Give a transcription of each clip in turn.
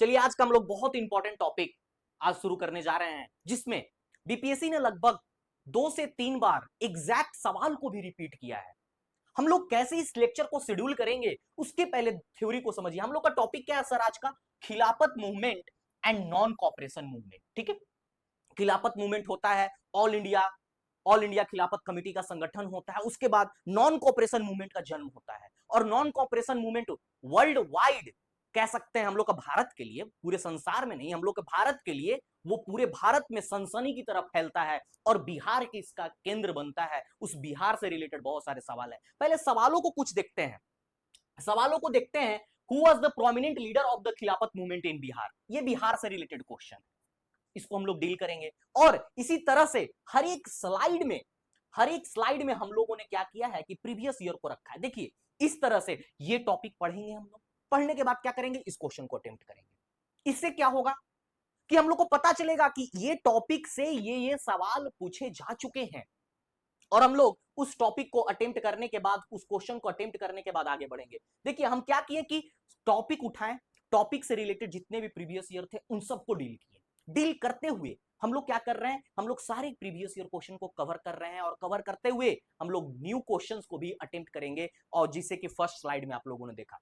चलिए आज का हम लोग बहुत इंपॉर्टेंट टॉपिक आज शुरू करने जा रहे हैं, जिसमें बीपीएससी ने लगभग 2 से 3 बार एग्जैक्ट सवाल को भी रिपीट किया है। हम लोग कैसे इस लेक्चर को शेड्यूल करेंगे उसके पहले थ्योरी को समझिए। हम लोग का टॉपिक क्या है सर आज का? खिलाफत movement and non cooperation movement. ठीक है, खिलाफत मूवमेंट होता है, ऑल इंडिया खिलाफत कमेटी का संगठन होता है, उसके बाद नॉन कॉपरेशन मूवमेंट का जन्म होता है। और non cooperation movement world wide कह सकते हैं, हम लोग का भारत के लिए, पूरे संसार में नहीं, हम लोग के भारत के लिए वो पूरे भारत में सनसनी की तरफ फैलता है और बिहार की इसका केंद्र बनता है। उस बिहार से रिलेटेड बहुत सारे सवाल है। पहले सवालों को कुछ देखते हैं, सवालों को देखते हैं। Who was the prominent leader of the Khilafat movement in Bihar? ये बिहार से रिलेटेड क्वेश्चन, इसको हम लोग डील करेंगे। और इसी तरह से हर एक स्लाइड में हम लोगों ने क्या किया है कि प्रीवियस ईयर को रखा है। देखिए इस तरह से ये टॉपिक पढ़ेंगे हम लोग, पढ़ने के बाद क्या करेंगे, इस क्वेश्चन को अटेम्प्ट करेंगे। इससे क्या होगा कि हम लोग को पता चलेगा कि ये टॉपिक से ये सवाल पूछे जा चुके हैं, और हम लोग उस टॉपिक को अटेम्प्ट करने के बाद, उस क्वेश्चन को अटेम्प्ट करने के बाद आगे बढ़ेंगे। देखिए हम क्या किए कि टॉपिक उठाएं, टॉपिक से रिलेटेड जितने भी प्रीवियस ईयर थे उन सबको डील किए। डील करते हुए हम लोग क्या कर रहे हैं, हम लोग सारे प्रीवियस ईयर क्वेश्चन को कवर कर रहे हैं, और कवर करते हुए हम लोग न्यू क्वेश्चंस को भी अटेम्प्ट करेंगे। और जिसे कि फर्स्ट स्लाइड में आप लोगों ने देखा,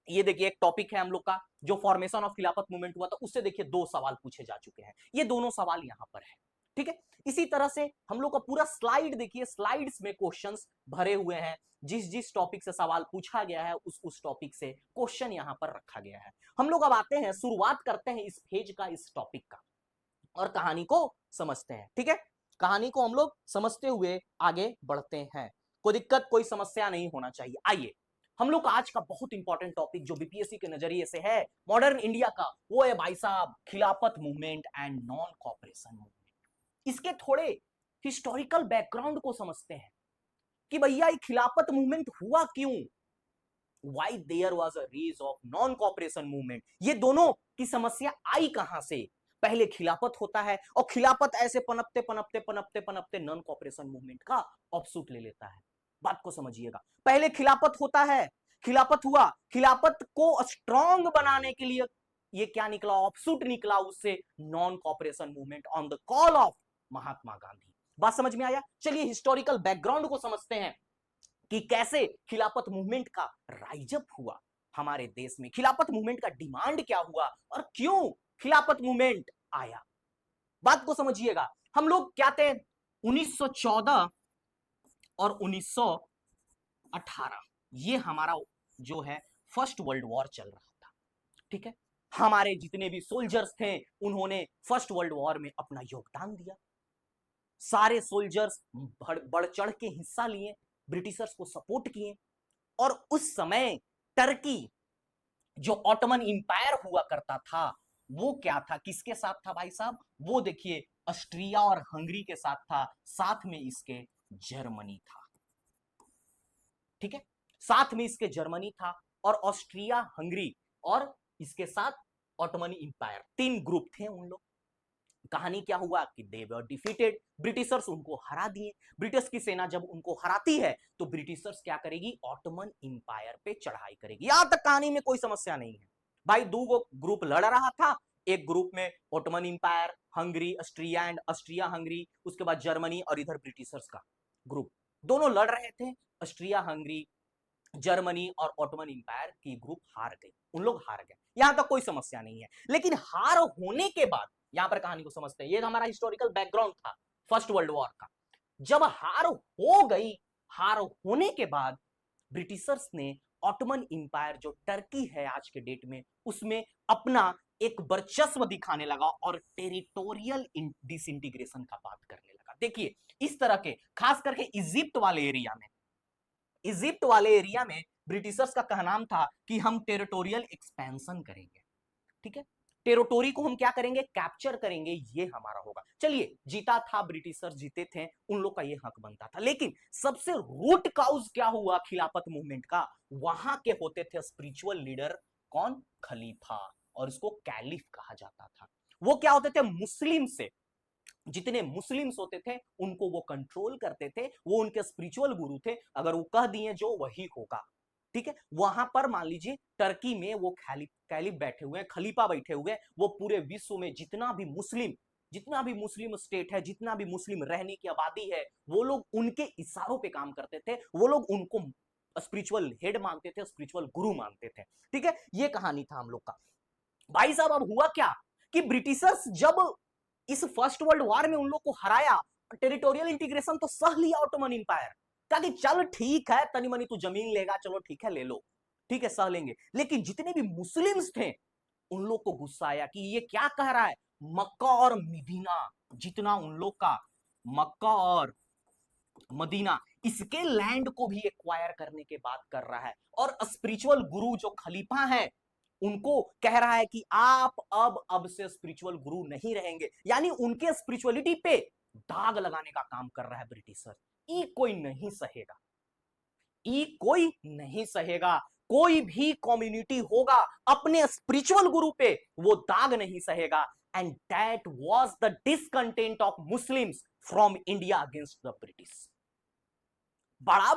ये देखिए एक टॉपिक है हम लोग का, जो फॉर्मेशन ऑफ खिलाफत मूवमेंट हुआ था, उससे देखिए 2 सवाल पूछे जा चुके हैं। ये दोनों सवाल यहां पर है। ठीक है, इसी तरह से हम लोग का पूरा स्लाइड देखिए, स्लाइड्स में क्वेश्चंस भरे हुए हैं। जिस जिस टॉपिक से सवाल पूछा गया है उस टॉपिक से क्वेश्चन यहां पर रखा गया है। हम लोग अब आते हैं, शुरुआत करते हैं इस पेज का, इस टॉपिक का, और कहानी को समझते हैं। ठीक है, कहानी को हम लोग समझते हुए आगे बढ़ते हैं। कोई दिक्कत, कोई समस्या नहीं होना चाहिए। आइए, हम लोग आज का बहुत इंपॉर्टेंट टॉपिक जो बीपीएससी के नजरिए से है मॉडर्न इंडिया का, वो है भाई साहब खिलाफत movement and non cooperation movement. इसके थोड़े हिस्टोरिकल बैकग्राउंड को समझते हैं कि भैया ये खिलाफत मूवमेंट हुआ क्यों, why there was a raise of non cooperation movement, ये दोनों की समस्या आई कहां से। पहले खिलाफत होता है और खिलाफत ऐसे पनपते पनपते पनपते पनपते नॉन कॉपरेशन मूवमेंट का ऑफशूट ले लेता है। बात को समझिएगा, पहले खिलाफत होता है, खिलाफत हुआ, खिलाफत को स्ट्रांग बनाने के लिए ये क्या निकला, ऑफशूट निकला उससे, non cooperation movement on the call of Mahatma Gandhi. बात समझ में आया? चलिए हिस्टोरिकल बैकग्राउंड को समझते हैं कि कैसे खिलाफत मूवमेंट का राइज अप हुआ हमारे देश में, खिलाफत मूवमेंट का डिमांड क्या हुआ और क्यों खिलाफत मूवमेंट आया। बात को समझिएगा, हम लोग क्या थे, 1914 और 1918, ये हमारा जो है फर्स्ट वर्ल्ड वॉर चल रहा था। ठीक है, हमारे जितने भी सोल्जर्स थे उन्होंने फर्स्ट वर्ल्ड वॉर में अपना योगदान दिया। सारे सोल्जर्स बढ़ चढ़ के हिस्सा लिए, ब्रिटिशर्स को सपोर्ट किए। और उस समय टर्की जो ऑटोमन इंपायर हुआ करता था, वो क्या था, किसके साथ था भाई साहब? वो देखिए ऑस्ट्रिया और हंगरी के साथ था, साथ में इसके जर्मनी था। ठीक है, साथ में इसके जर्मनी था, और ऑस्ट्रिया, हंगरी और इसके साथ ऑटोमन इंपायर, 3 ग्रुप थे उन लोग। कहानी क्या हुआ कि दे वर डिफीटेड, ब्रिटिशर्स उनको हरा दिए। ब्रिटिश की सेना जब उनको हराती है तो ब्रिटिशर्स क्या करेगी, ऑटोमन इंपायर पे चढ़ाई करेगी। यहां तक कहानी में कोई समस्या नहीं है भाई। 2 ग्रुप लड़ रहा था, एक ग्रुप में Ottoman empire, Hungary, Austria and Austria Hungary, उसके बाद जर्मनी, और इधर ब्रिटिशर्स का ग्रुप, दोनों लड़ रहे थे। ऑस्ट्रिया हंगरी, जर्मनी और ऑटोमन इंपायर की ग्रुप हार गई, उन लोग हार गए, यहां तक कोई समस्या नहीं है। लेकिन हार होने के बाद यहां पर कहानी को समझते हैं, ये हमारा हिस्टोरिकल बैकग्राउंड था फर्स्ट वर्ल्ड वॉर का। जब हार हो गई, हार होने के बाद ब्रिटिशर्स ने ऑटोमन इंपायर जो टर्की है आज के डेट में, उसमें अपना एक वर्चस्व दिखाने लगा और टेरिटोरियल डिसइंटीग्रेशन का बात करने लगा। देखिए इस तरह के, खास करके इजिप्ट वाले एरिया में ब्रिटिशर्स का कहना था कि हम टेरिटोरियल एक्सपेंशन करेंगे। ठीक है, टेरिटोरी को हम क्या करेंगे, कैप्चर करेंगे, ये हमारा होगा। चलिए जीता था, ब्रिटिशर्स जीते थे, उन लोग का ये हक बनता था। लेकिन सबसे रूट काउज क्या हुआ खिलाफत मूवमेंट का, वहां के होते थे स्पिरिचुअल लीडर, कौन, खलीफा, और इसको कैलिफ कहा जाता था। वो क्या होते थे, मुस्लिम से, जितने मुस्लिम्स होते थे उनको वो कंट्रोल करते थे, वो उनके स्पिरिचुअल गुरु थे, अगर वो कह दिए जो, वही होगा। ठीक है, वहां पर मान लीजिए टर्की में वो कैलिफ बैठे हुए हैं, खलीफा बैठे हुए हैं, वो पूरे विश्व में जितना भी मुस्लिम स्टेट है, जितना भी मुस्लिम रहने की आबादी है, वो लोग उनके इशारों पे काम करते थे, वो लोग उनको स्पिरिचुअल हेड मानते थे, स्पिरिचुअल गुरु मानते थे। ठीक है, ये कहानी था हम लोग का। भाई साहब अब हुआ क्या कि ब्रिटिशर्स जब इस फर्स्ट वर्ल्ड वॉर में उन लोग को हराया, टेरिटोरियल इंटीग्रेशन तो सह लिया ऑटोमन इंपायर, कहा कि चल ठीक है, तनी मनी तू जमीन लेगा, चलो ठीक है ले लो, ठीक है सह लेंगे। लेकिन जितने भी मुस्लिम्स थे उन लोग को गुस्सा आया कि ये क्या कह रहा है, मक्का और मदीना, जितना उन लोग का मक्का और मदीना, इसके लैंड को भी एक्वायर करने के बात कर रहा है, और स्पिरिचुअल गुरु जो खलीफा है उनको कह रहा है कि आप अब से स्पिरिचुअल गुरु नहीं रहेंगे, यानी उनके स्पिरिचुअलिटी पे दाग लगाने का काम कर रहा है ब्रिटिशर। ये कोई नहीं सहेगा, ये कोई नहीं सहेगा, कोई भी कम्युनिटी होगा अपने स्पिरिचुअल गुरु पे वो दाग नहीं सहेगा। And that was the discontent of Muslims from India against the British. बड़ा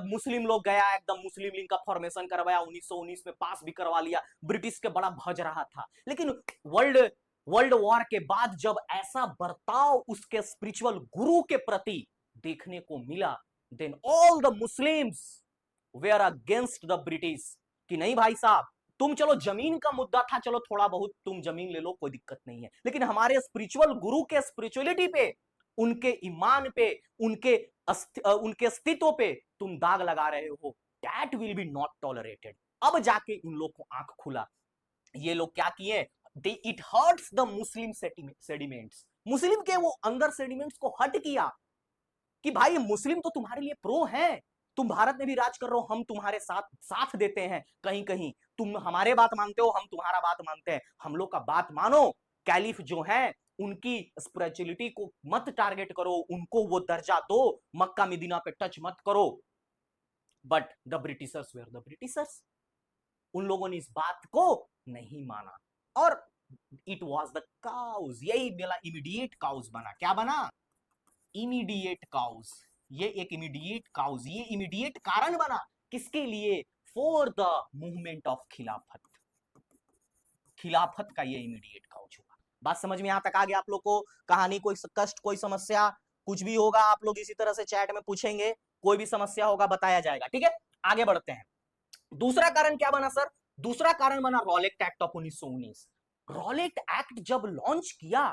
मुस्लिम लोग गया, एकदम मुस्लिम लीग का फॉर्मेशन करवाया, 1919 में पास भी करवा लिया, ब्रिटिश के बड़ा भज रहा था। लेकिन वर्ल्ड वर्ल्ड वॉर के बाद जब ऐसा बर्ताव उसके स्पिरिचुअल गुरु के प्रति देखने को मिला, then all the Muslims were against the British, कि नहीं भाई साहब, तुम चलो जमीन का मुद्दा था, चलो थोड़ा बहुत तुम जमीन ले लो, कोई दिक्कत नहीं है, लेकिन हमारे स्पिरिचुअल गुरु के स्पिरिचुअलिटी पे, उनके ईमान पे, उनके अस्तित्व पे तुम दाग लगा रहे हो, that will be not tolerated. अब जाके इन लोग को आंख खुला, ये लोग क्या किए, it hurts the Muslim sentiments, Muslim के वो अंदर सेडिमेंट्स को हट किया कि भाई मुस्लिम तो तुम्हारे लिए प्रो है, तुम भारत में भी राज कर रहे हो, हम तुम्हारे साथ साथ देते हैं, कहीं कहीं तुम हमारे बात मानते हो, हम तुम्हारा बात मानते हैं, हम लोग का बात मानो, कैलिफ जो है उनकी स्पिरिचुअलिटी को मत टारगेट करो, उनको वो दर्जा दो, मक्का मदीना पे टच मत करो। But the Britishers were the Britishers, उन लोगों ने इस बात को नहीं माना, और इट वॉज द काउज, यही मेरा इमीडिएट काउज बना, क्या बना, इमीडिएट काउज, ये एक इमीडिएट काउज, ये इमीडिएट कारण बना, किसके लिए, फॉर द मूवमेंट ऑफ खिलाफत, खिलाफत का ये इमीडिएट काउज हुआ। बात समझ में यहां तक आ गया आप लोग को, कहानी, कोई कष्ट, कोई समस्या, कुछ भी होगा आप लोग इसी तरह से चैट में पूछेंगे, कोई भी समस्या होगा बताया जाएगा, ठीक है। आगे बढ़ते हैं, दूसरा कारण क्या बना सर, दूसरा कारण बना Rowlatt act of 1919। Rowlatt act जब लॉन्च किया,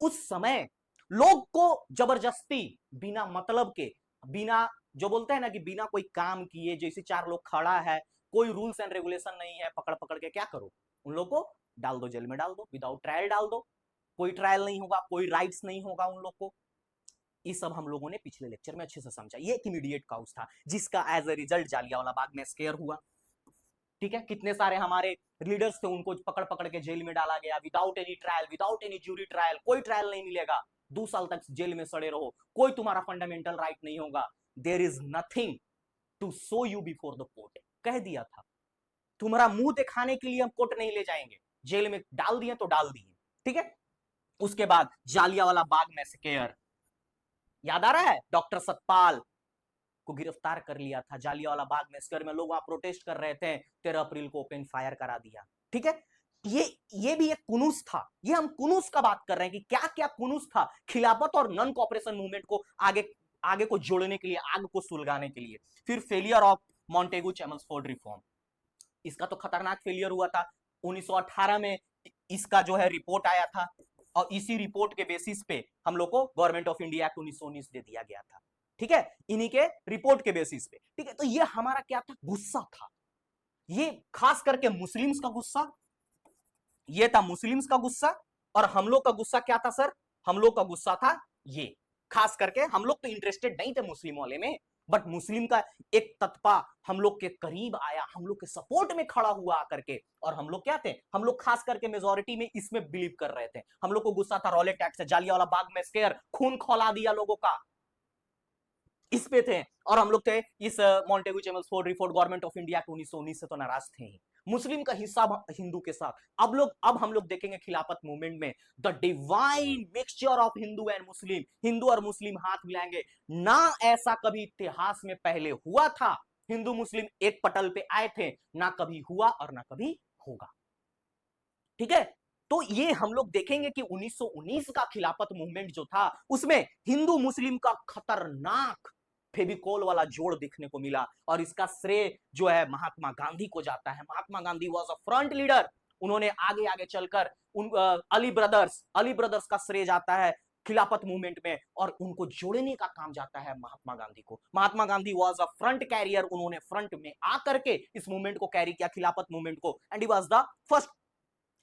उस समय लोग को जबरदस्ती, बिना मतलब के, बिना, जो बोलते हैं ना कि बिना कोई काम किए, जैसे चार लोग खड़ा है, कोई रूल्स एंड रेगुलेशन नहीं है, पकड़ पकड़ के क्या करो, उन लोग को डाल दो जेल में, डाल दो, विदाउट ट्रायल डाल दो, कोई ट्रायल नहीं होगा, कोई राइट्स नहीं होगा उन लोग को। ये सब हम लोगों ने पिछले लेक्चर में अच्छे से समझा। ये एक इमीडिएट काउज था जिसका as a result Jallianwala Bagh में स्केयर हुआ, ठीक है। कितने सारे हमारे लीडर्स थे, उनको पकड़ पकड़ के जेल में डाला गया, without any trial, without any jury trial, कोई ट्रायल नहीं मिलेगा, 2 साल तक जेल में सड़े रहो, कोई तुम्हारा फंडामेंटल राइट नहीं होगा, there is nothing to show you before the court, कह दिया था, तुम्हारा मुंह दिखाने के लिए हम कोर्ट नहीं ले जाएंगे, जेल में डाल दिए तो डाल दिए, ठीक है। उसके बाद जालियांवाला बाग मैसेकेयर, याद आ रहा है, डॉक्टर सतपाल को गिरफ्तार कर लिया था जालियांवाला बाग मैसेकर में, लोग वहां प्रोटेस्ट कर रहे थे, 13 अप्रैल को ओपन फायर करा दिया, ठीक है। ये भी एक कुनूस था, ये हम कुनूस का बात कर रहे हैं कि क्या क्या कुनूस था खिलाफत और नॉन कॉपरेशन मूवमेंट को आगे को जोड़ने के लिए, आग को सुलगाने के लिए। फिर फेलियर ऑफ मॉन्टेगू चैमल्सफोर्ड रिफॉर्म, इसका तो खतरनाक फेलियर हुआ था, 1918 में इसका जो है रिपोर्ट आया था, और इसी रिपोर्ट के बेसिस पे हम लोग को गवर्नमेंट ऑफ इंडिया एक्ट 1919 दे दिया गया था, ठीक है, इन्हीं के रिपोर्ट के बेसिस पे, ठीक है। तो ये हमारा क्या था, गुस्सा था, ये खास करके मुस्लिम्स का गुस्सा, ये था मुस्लिम्स का गुस्सा, और हम लोग का गुस्सा क्या था सर, हम लोग का गुस्सा था ये, खास करके हम लोग तो इंटरेस्टेड नहीं थे मुस्लिम वाले में, बट मुस्लिम का एक तत्पा हम लोग के करीब आया, हम लोग के सपोर्ट में खड़ा हुआ आकर के, और हम लोग क्या थे, हम लोग खास करके मेजोरिटी में इसमें बिलीव कर रहे थे, हम लोग को गुस्सा था रॉलेट एक्ट से, जालियांवाला बाग में स्केयर, खून खौला दिया लोगों का, इस पे थे, और हम लोग थे इस Montagu Chelmsford report government of India के 1919 से तो नाराज थे ही, मुस्लिम का हिस्सा हिंदू के साथ। अब हम लोग देखेंगे खिलाफत मूवमेंट में the divine mixture of Hindu and Muslim, Hindu और मुस्लिम हाथ मिलाएंगे, ना ऐसा कभी इतिहास में पहले हुआ था, हिंदू मुस्लिम एक पटल पे आए थे, ना कभी हुआ और ना कभी होगा। ठीक है, तो ये हम लोग देखेंगे कि 1919 का खिलाफत मूवमेंट जो था उसमें हिंदू मुस्लिम का खतरनाक फेविकोल वाला जोड़ देखने को मिला, और इसका श्रेय जो है महात्मा गांधी को जाता है। Mahatma Gandhi was a front leader. उन्होंने आगे आगे चलकर अली ब्रदर्स का श्रेय जाता है खिलाफत मूवमेंट में, और उनको जोड़ने का काम जाता है महात्मा गांधी को। Mahatma Gandhi was a front carrier. उन्होंने फ्रंट में आकर के इस मूवमेंट को कैरी किया, खिलाफत मूवमेंट को, and he was the first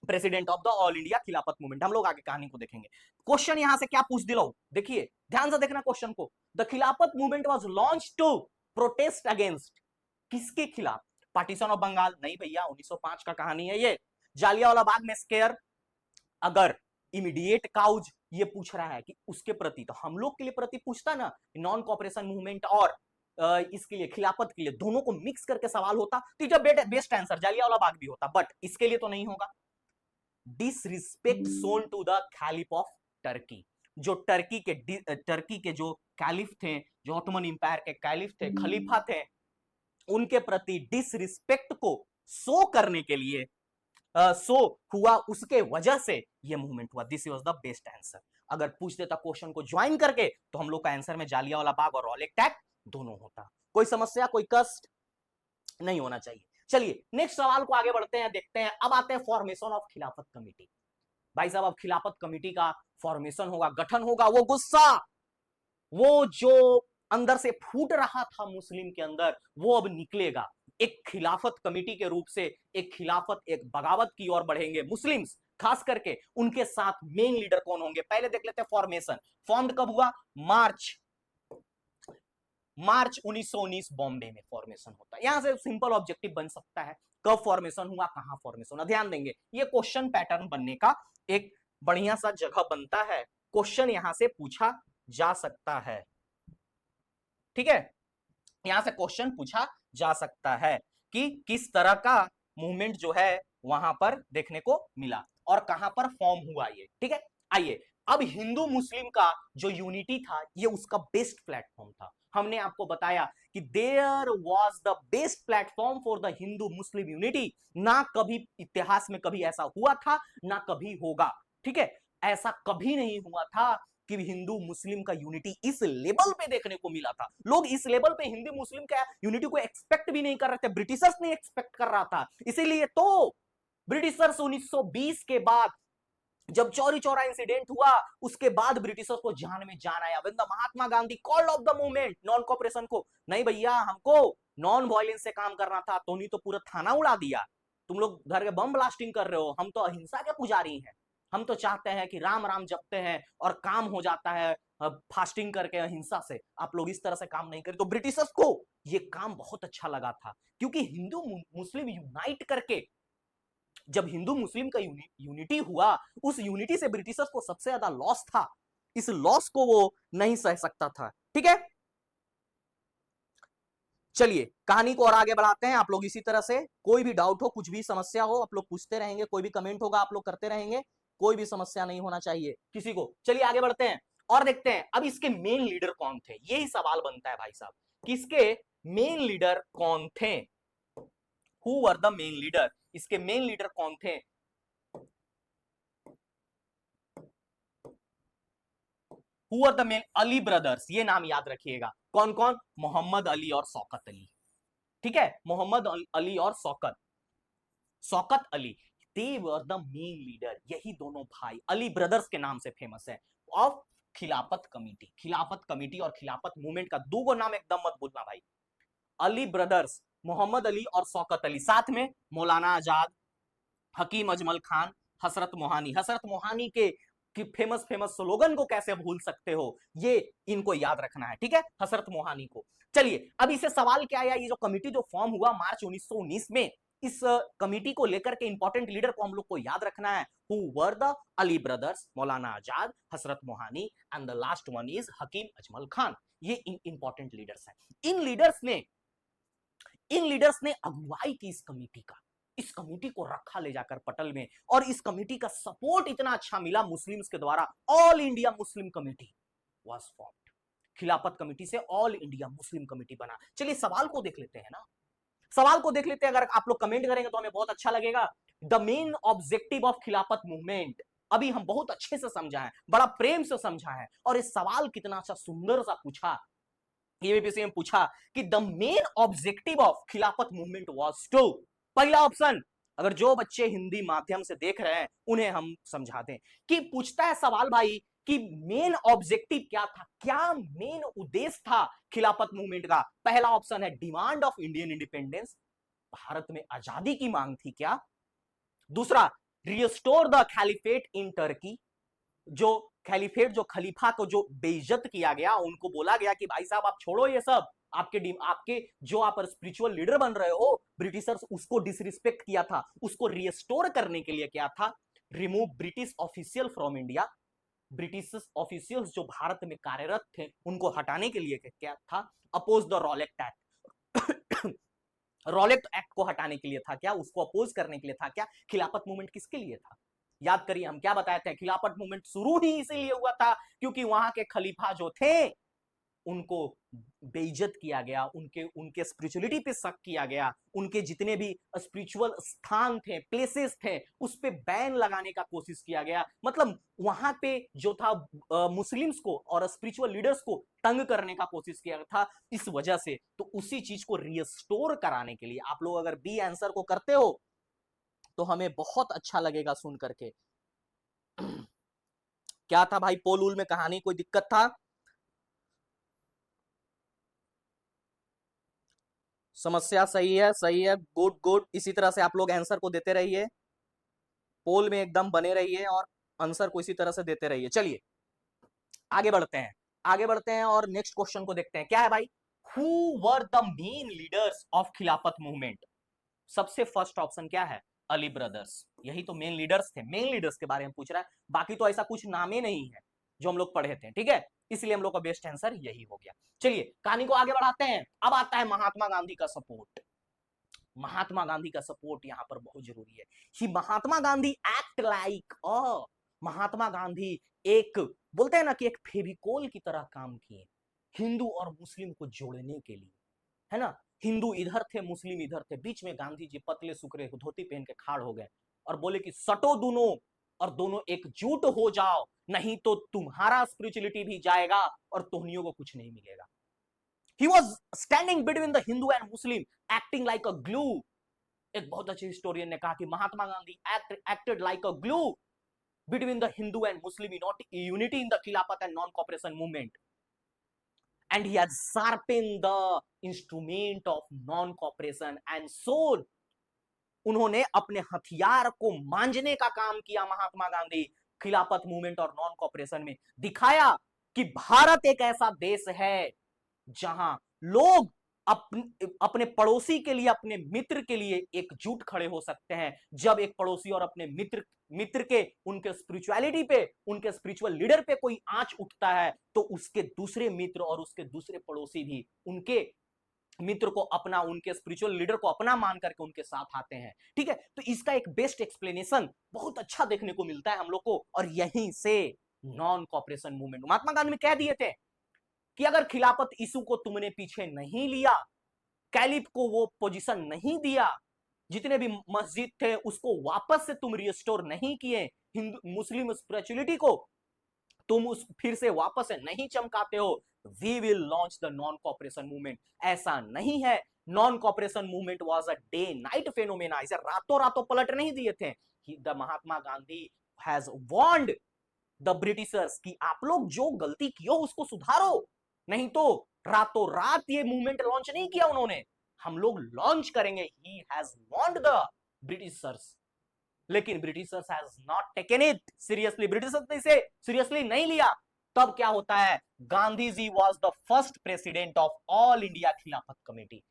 president of the all India खिलाफत मूवमेंट। हम लोग आगे कहानी को देखेंगे। क्वेश्चन यहां से क्या पूछ दिलाओ, देखिए ध्यान से देखना क्वेश्चन को। The Khilafat movement was launch to protest against, किसके खिलाफ? Partition of Bengal? नहीं भैया, 1905 का कहानी है ये। जालियांवाला बाग में स्केयर, अगर इमीडिएट काउज ये पूछ रहा है कि उसके प्रति, तो हम लोग के लिए प्रति पूछता ना, नॉन कॉपरेशन मूवमेंट और इसके लिए खिलाफत के लिए, दोनों को मिक्स करके सवाल होता तो बेस्ट आंसर जालियांवाला बाग भी होता, बट इसके लिए तो नहीं होगा। Disrespect shown to the khalif of Turkey, जो टर्की के जो कैलिफ थे, जो ऑटोमन इंपायर के कैलिफ थे, खलीफा थे, उनके प्रति डिसरिस्पेक्ट को शो करने के लिए शो हुआ, उसके वजह से ये मूवमेंट हुआ। This was the best answer. अगर पूछ देता क्वेश्चन को ज्वाइन करके तो हम लोग का आंसर में जालियांवाला बाग और रॉलेट एक्ट दोनों होता। कोई समस्या, कोई कष्ट नहीं होना चाहिए। चलिए नेक्स्ट सवाल को आगे बढ़ते हैं, देखते हैं। अब आते हैं फॉर्मेशन ऑफ खिलाफत कमेटी। भाई साहब, अब खिलाफत कमेटी का फॉर्मेशन होगा, गठन होगा। वो गुस्सा, वो जो अंदर से फूट रहा था मुस्लिम के अंदर, वो अब निकलेगा। एक खिलाफत कमेटी के रूप से एक खिलाफत, एक बगावत की ओर बढ़ेंगे मुस्लिम्स, खास करके उनके साथ मेन लीडर कौन होंगे, पहले देख लेते हैं फॉर्मेशन। फॉर्म्ड कब हुआ? मार्च 1919 बॉम्बे में फॉर्मेशन होता है। यहां से सिंपल ऑब्जेक्टिव बन सकता है, कब फॉर्मेशन हुआ, कहां फॉर्मेशन हुआ। ध्यान देंगे, ये क्वेश्चन पैटर्न बनने का एक बढ़िया सा जगह बनता है, क्वेश्चन यहां से पूछा जा सकता है। ठीक है, यहां से क्वेश्चन पूछा जा सकता है कि किस तरह का मूवमेंट जो है वहां पर देखने को मिला और कहां पर फॉर्म हुआ ये। ठीक है, आइए अब हिंदू मुस्लिम का जो यूनिटी था, ये उसका बेस्ट प्लेटफॉर्म था। हमने आपको बताया कि there was the best platform for the Hindu Muslim unity. ना कभी इतिहास में कभी ऐसा हुआ था, ना कभी होगा। ठीक है, ऐसा कभी नहीं हुआ था कि हिंदू मुस्लिम का यूनिटी इस लेवल पे देखने को मिला था। लोग इस लेवल पे हिंदू मुस्लिम का यूनिटी को एक्सपेक्ट भी नहीं कर रहे थे, ब्रिटिशर्स नहीं एक्सपेक्ट कर रहा था। इसीलिए तो ब्रिटिशर्स 1920 के बाद जब चौरी चौरा इंसिडेंट हुआ, उसके बाद ब्रिटिशर्स को जान में जान आया। when the Mahatma Gandhi called off the movement non corporation को, नहीं भैया हमको नॉन वायलेंस से काम करना था, तो नहीं तो पूरा थाना उड़ा दिया। तुम लोग घर के बम ब्लास्टिंग कर रहे हो, हम तो अहिंसा के पुजारी हैं। हम तो चाहते हैं कि राम राम जपते हैं और काम हो जाता है फास्टिंग करके अहिंसा से। आप लोग इस तरह से काम नहीं करें। तो ब्रिटिशर्स को ये काम बहुत अच्छा लगा था, क्योंकि हिंदू मुस्लिम यूनाइट करके जब हिंदू मुस्लिम का यूनिटी हुआ, उस यूनिटी से ब्रिटिशर्स को सबसे ज्यादा लॉस था। इस लॉस को वो नहीं सह सकता था। ठीक है, चलिए कहानी को और आगे बढ़ाते हैं। आप लोग इसी तरह से कोई भी डाउट हो, कुछ भी समस्या हो, आप लोग पूछते रहेंगे, कोई भी कमेंट होगा आप लोग करते रहेंगे, कोई भी समस्या नहीं होना चाहिए किसी को। चलिए आगे बढ़ते हैं और देखते हैं अब इसके मेन लीडर कौन थे। यही सवाल बनता है भाई साहब, किसके मेन लीडर कौन थे? Who were the main leader? इसके मेन लीडर कौन थे? Who are the main? Ali brothers, ये नाम याद रखिएगा। कौन कौन? मोहम्मद अली और शौकत अली। ठीक है, मोहम्मद अली और शौकत अली, दे वर द मेन लीडर। यही दोनों भाई अली ब्रदर्स के नाम से फेमस है ऑफ खिलाफत कमेटी। खिलाफत कमेटी और खिलाफत मूवमेंट का दो नाम एकदम मत भूलना भाई। अली ब्रदर्स, मोहम्मद अली और शौकत अली, साथ में मौलाना आजाद, हकीम अजमल खान, हसरत मोहानी। हसरत मोहानी के फेमस फेमस स्लोगन को कैसे भूल सकते हो, ये इनको याद रखना है। ठीक है, हसरत मोहानी को। चलिए अब इसे सवाल क्या आया, ये जो कमिटी जो फॉर्म हुआ मार्च 1919 में, इस कमिटी को लेकर के इंपॉर्टेंट लीडर को हम लोग को याद रखना है। Who were the? Ali brothers, Maulana Azad, Hasrat Mohani, and the last one is Hakim Ajmal Khan. ये इंपॉर्टेंट लीडर्स हैं। इन लीडर्स ने अगुवाई की इस कमेटी का, इस कमेटी को रखा ले जाकर पटल में, और इस कमेटी का सपोर्ट इतना अच्छा मिला मुस्लिम्स के द्वारा। All India Muslim committee was formed. खिलाफत कमेटी से ऑल इंडिया मुस्लिम कमेटी बना। चलिए सवाल को देख लेते हैं ना, सवाल को देख लेते हैं। अगर आप लोग कमेंट करेंगे तो हमें बहुत अच्छा लगेगा। द मेन ऑब्जेक्टिव ऑफ खिलाफत मूवमेंट, अभी हम बहुत अच्छे से समझा है, बड़ा प्रेम से समझा है, और ये सवाल कितना अच्छा सुंदर सा पूछा। ये बीपीएससी में पूछा कि द मेन ऑब्जेक्टिव ऑफ खिलाफत मूवमेंट वाज टू, पहला ऑप्शन, अगर जो बच्चे हिंदी माध्यम से देख रहे हैं उन्हें हम समझा दें कि पूछता है सवाल भाई कि मेन ऑब्जेक्टिव क्या था, क्या मेन उद्देश्य था खिलाफत मूवमेंट का। पहला ऑप्शन है demand of Indian independence, Bharat में आजादी की मांग थी क्या। दूसरा, रिस्टोर द खैलिफेट इन टर्की, जो खलीफेट, जो खलीफा को जो बेइज्जत किया गया, उनको बोला गया कि भाई साहब आप छोड़ो ये सब, आपके जो आप स्पिरिचुअल लीडर बन रहे हो, ब्रिटिशर्स उसको डिसरिस्पेक्ट किया था, उसको रिस्टोर करने के लिए क्या था, remove British official from India, British officials जो भारत में कार्यरत थे उनको हटाने के लिए क्या था, oppose the Rowlatt Act, Rowlatt Act को हटाने के लिए था क्या, उसको अपोज करने के लिए था क्या। खिलाफत मूवमेंट किसके लिए था, याद करिए हम क्या बताए थे, खिलाफत मूवमेंट शुरू ही इसीलिए हुआ था क्योंकि वहां के खलीफा जो थे उनको बेइज्जत किया गया, उनके उनके स्पिरिचुअलिटी पे शक किया गया, उनके जितने भी स्पिरिचुअल स्थान थे, प्लेसेस थे, उस पे बैन लगाने का कोशिश किया गया। मतलब वहां पे जो था मुस्लिम्स को और स्पिरिचुअल लीडर्स को तंग करने का कोशिश किया था, इस वजह से। तो उसी चीज को रिस्टोर कराने के लिए आप लोग अगर बी आंसर को करते हो तो हमें बहुत अच्छा लगेगा सुन करके। क्या था भाई पोल वूल में कहानी, कोई दिक्कत था? समस्या सही है, सही है, गुड गुड। इसी तरह से आप लोग आंसर को देते रहिए, पोल में एकदम बने रहिए और आंसर को इसी तरह से देते रहिए। चलिए आगे बढ़ते हैं, आगे बढ़ते हैं और नेक्स्ट क्वेश्चन को देखते हैं। क्या है भाई, who were the main leaders of खिलाफत मूवमेंट। सबसे फर्स्ट ऑप्शन क्या है, अली ब्रदर्स, यही तो मेन लीडर्स थे। मेन लीडर्स के बारे में पूछ रहा है, बाकी तो ऐसा कुछ नाम ही नहीं है जो हम लोग पढ़े थे, ठीक है, इसलिए हम लोग का बेस्ट आंसर यही हो गया। चलिए कहानी को आगे बढ़ाते हैं। अब आता है महात्मा गांधी का सपोर्ट। महात्मा गांधी का सपोर्ट यहां पर बहुत जरूरी है। ही महात्मा गांधी एक्ट लाइक अ, महात्मा गांधी एक, बोलते हैं ना कि एक फेविकोल की तरह काम किए हिंदू और मुस्लिम को जोड़ने के लिए, है ना। हिंदू इधर थे, मुस्लिम इधर थे, बीच में गांधी जी पतले सुकरे धोती पहन के खाड़ हो गए और बोले कि सटो दोनों और दोनों एकजुट हो जाओ, नहीं तो तुम्हारा स्पिरिचुअलिटी भी जाएगा और तोहनियों को कुछ नहीं मिलेगा। He was standing between the Hindu and Muslim, acting like a glue. एक बहुत अच्छे हिस्टोरियन ने कहा कि Mahatma Gandhi acted like a glue between the Hindu and Muslim unity in the Khilafat and non-cooperation movement. And he has sharpened the instrument of non-cooperation and so उन्होंने अपने हथियार को मांझने का काम किया महात्मा गांधी खिलाफत मूवमेंट और नॉन कॉपरेशन में। दिखाया कि भारत एक ऐसा देश है जहां लोग अपने पड़ोसी के लिए, अपने मित्र के लिए एकजुट खड़े हो सकते हैं। जब एक पड़ोसी और अपने मित्र के, उनके स्पिरिचुअलिटी पे, उनके स्पिरिचुअल लीडर पे कोई आंच उठता है तो उसके दूसरे मित्र और उसके दूसरे पड़ोसी भी उनके मित्र को अपना, उनके स्पिरिचुअल लीडर को अपना मान करके उनके साथ आते हैं, ठीक है। तो इसका एक बेस्ट एक्सप्लेनेशन बहुत अच्छा देखने को मिलता है हम लोग को, और यहीं से non cooperation movement, Mahatma Gandhi में कह दिए थे कि अगर खिलाफत इशू को तुमने पीछे नहीं लिया, कैलिफ को वो पोजीशन नहीं दिया, जितने भी मस्जिद थे उसको वापस से तुम रिस्टोर नहीं किए, हिंदू मुस्लिम स्पिरिचुअलिटी को तुम उस फिर से वापस से नहीं चमकाते हो, we will launch the non cooperation movement. ऐसा नहीं है, non cooperation movement was a day night phenomena, इसे रातों रातों पलट नहीं दिए थे। The Mahatma Gandhi has warned the Britishers कि आप लोग जो गलती की हो उसको सुधारो, नहीं तो रातों रात ये मूवमेंट लॉन्च नहीं किया उन्होंने, हम लोग लॉन्च करेंगे। He has warned the Britishers, लेकिन Britishers has not taken it seriously, Britishers ने इसे सीरियसली नहीं लिया। तब क्या होता है, Gandhi ji was the first president of all India Khilafat committee.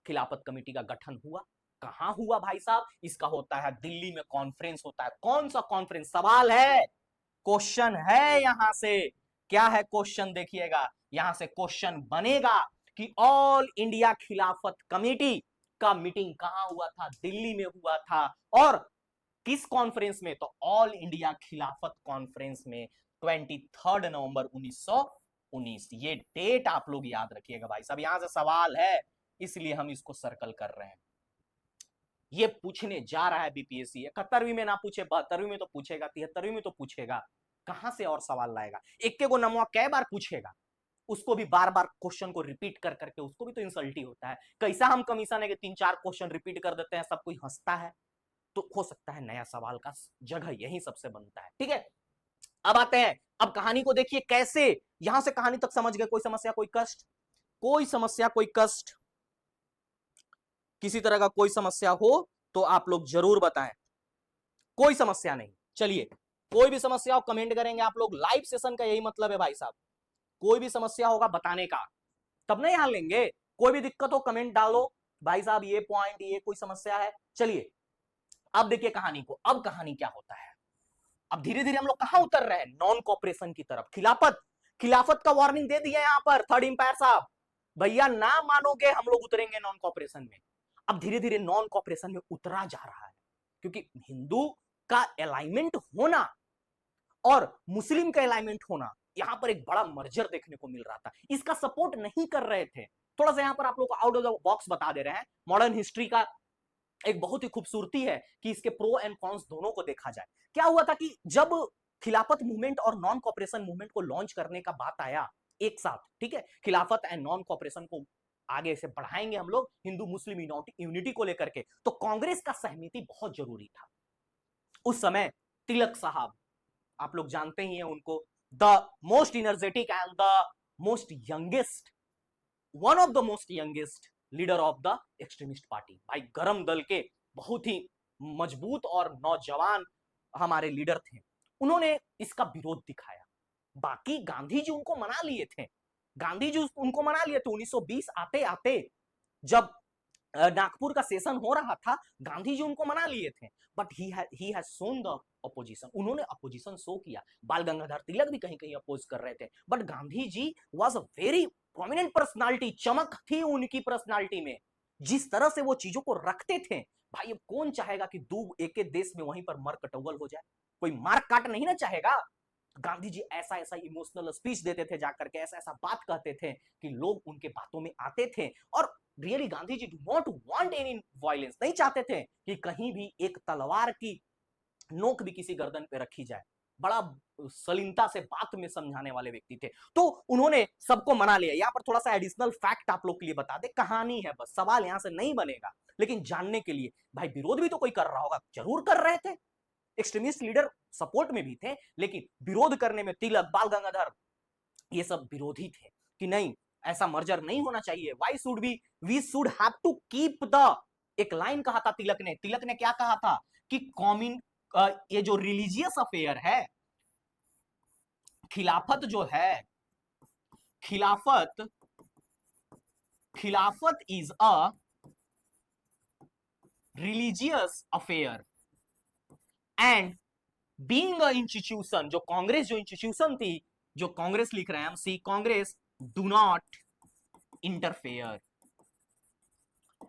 Khilafat committee का गठन हुआ, कहां हुआ भाई साहब, इसका होता है दिल्ली में कॉन्फ्रेंस होता है। कौन सा कॉन्फ्रेंस, सवाल है, क्वेश्चन है यहां से, क्या है क्वेश्चन देखिएगा, यहां से क्वेश्चन बनेगा कि ऑल इंडिया खिलाफत कमेटी का मीटिंग कहां हुआ था, दिल्ली में हुआ था। और किस कॉन्फ्रेंस में, तो ऑल इंडिया खिलाफत कॉन्फ्रेंस में 23 नवंबर 19 2019। ये डेट आप लोग याद रखिएगा भाई साहब, यहां से सवाल है इसलिए हम इसको सर्कल कर रहे हैं। ये पूछने जा रहा है बीपीएससी। 71वीं में ना पूछे, 72वीं में तो पूछेगा, 73वीं में तो पूछेगा, कहां से और सवाल लाएगा? एक को नमवा कै बार पूछेगा, उसको भी बार बार क्वेश्चन को रिपीट कर करके, उसको भी तो इंसल्ट ही होता है। कैसा हम कमीशन है कि 3-4 क्वेश्चन रिपीट कर देते हैं, सब कोई हंसता है। तो हो सकता है नया सवाल का जगह यही सबसे बनता है। ठीक है, अब आते हैं, अब कहानी को देखिए कैसे, यहां से कहानी तक समझ गए। कोई समस्या, कोई कष्ट, कोई समस्या, कोई कष्ट, किसी तरह का कोई समस्या हो तो आप लोग जरूर बताएं। कोई समस्या नहीं, चलिए कोई भी समस्या हो कमेंट करेंगे आप लोग। लाइव सेशन का यही मतलब है भाई साहब, कोई भी समस्या होगा बताने का, तब नहीं हाल लेंगे। कोई भी दिक्कत हो कमेंट डालो भाई साहब, ये पॉइंट, ये कोई समस्या है। चलिए अब देखिए कहानी को। अब कहानी क्या होता है, अब धीरे धीरे हम लोग कहां उतर रहे हैं? नॉन कॉपरेशन की तरफ। खिलाफत, खिलाफत का वार्निंग दे दिया यहां पर थर्ड इंपायर साहब, भैया ना मानोगे हम लोग उतरेंगे नॉन कॉपरेशन में। अब धीरे धीरे नॉन कॉपरेशन में उतरा जा रहा है, क्योंकि हिंदू का अलाइनमेंट होना और मुस्लिम का अलाइनमेंट होना, यहां पर एक बड़ा मर्जर देखने को मिल रहा था। इसका सपोर्ट नहीं कर रहे थे। थोड़ा सा यहां पर आप लोग को आउट ऑफ द बॉक्स बता दे रहे हैं। मॉडर्न हिस्ट्री का एक बहुत ही खूबसूरती है कि इसके प्रो एंड कॉन्स दोनों को देखा जाए। क्या हुआ था कि जब खिलाफत मूवमेंट और नॉन कॉपरेशन मूवमेंट को लॉन्च करने का बात आया एक साथ, ठीक है, खिलाफत एंड नॉन कॉपरेशन को आगे से बढ़ाएंगे हम लोग हिंदू मुस्लिम यूनिटी को लेकर के, तो कांग्रेस का सहमति बहुत जरूरी था। उस समय तिलक साहब, आप लोग जानते ही हैं उनको, the most energetic and the most youngest, one of the most youngest leader of the extremist party. भाई गरम दल के बहुत ही मजबूत और नौजवान हमारे लीडर थे, उन्होंने इसका विरोध दिखाया। बाकी गांधी जी उनको मना लिए थे, गांधी जी उनको मना लिए थे। 1920 आते आते जब नागपुर का सेशन हो रहा था, गांधी जी उनको मना लिए थे, but he has shown the opposition, उन्होंने अपोजिशन शो किया। बाल गंगाधर तिलक भी कहीं कहीं अपोज कर रहे थे, but Gandhi ji was a very prominent personality, चमक थी उनकी पर्सनालिटी में, जिस तरह से वो चीजों को रखते थे। भाई अब कौन चाहेगा कि दो एक एक देश में वहीं पर मर कटौवल हो जाए? कोई मार काट नहीं ना चाहेगा। गांधी जी ऐसा ऐसा इमोशनल स्पीच देते थे जाकर के, ऐसा ऐसा बात कहते थे कि लोग उनके बातों में आते थे। और really Gandhi ji do not want any violence, नहीं चाहते थे कि कहीं भी एक तलवार की नोक भी किसी गर्दन पे रखी जाए। बड़ा सलीनता से बात में समझाने वाले व्यक्ति थे, तो उन्होंने सबको मना लिया। यहां पर थोड़ा सा एडिशनल फैक्ट आप लोग के लिए बता दे, कहानी है बस, सवाल यहां से नहीं बनेगा, लेकिन जानने के लिए। भाई विरोध भी तो कोई कर रहा होगा, जरूर कर रहे थे, एक्सट्रीमिस्ट लीडर सपोर्ट में भी थे, लेकिन विरोध करने में तिलक, बाल गंगाधर, ये सब विरोधी थे कि नहीं, ऐसा मर्जर नहीं होना चाहिए। Why should we should have to keep the, एक लाइन कहा था तिलक ने क्या कहा था कि कॉमिन, ये जो रिलीजियस अफेयर है, खिलाफत जो है, खिलाफत खिलाफत is a religious affair and being a institution, जो कांग्रेस जो इंस्टीट्यूशन थी, जो कांग्रेस लिख रहे हैं हम, सी कांग्रेस डू नॉट इंटरफेयर।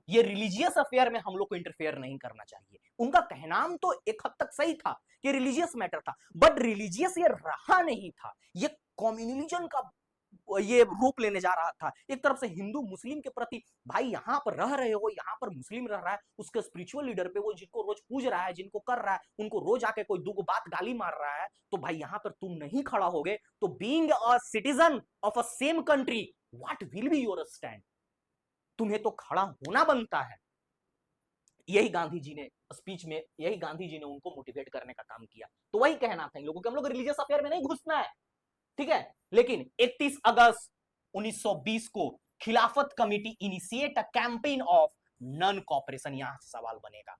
ये रिलीजियस अफेयर में हम लोग को इंटरफेयर नहीं करना चाहिए। उनका कहना तो एक हद तक सही था कि रिलीजियस मैटर था, बट रिलीजियस ये रहा नहीं था, ये कम्युनलिज्म का ये रूप लेने जा रहा था। एक तरफ से हिंदू मुस्लिम के प्रति, भाई यहां पर रह रहे हो, यहां पर मुस्लिम रह रहा है, उसके स्पिरिचुअल लीडर पे, वो जिनको रोज पूज रहा है, जिनको कर रहा है, उनको रोज आके कोई दो बात गाली मार रहा है, तो भाई यहां पर तुम नहीं खड़ा होगे तो being a citizen of a same country, what will be your stand? तुम्हें तो खड़ा होना बनता है। यही गांधी जी ने स्पीच में, यही गांधी जी ने उनको मोटिवेट करने का काम किया। तो वही कहना था इन लोगों को, हम लोग रिलीजियस अफेयर में नहीं घुसना है, ठीक है। लेकिन 31 अगस्त 1920 को खिलाफत committee initiate a campaign of non corporation. यहां से सवाल बनेगा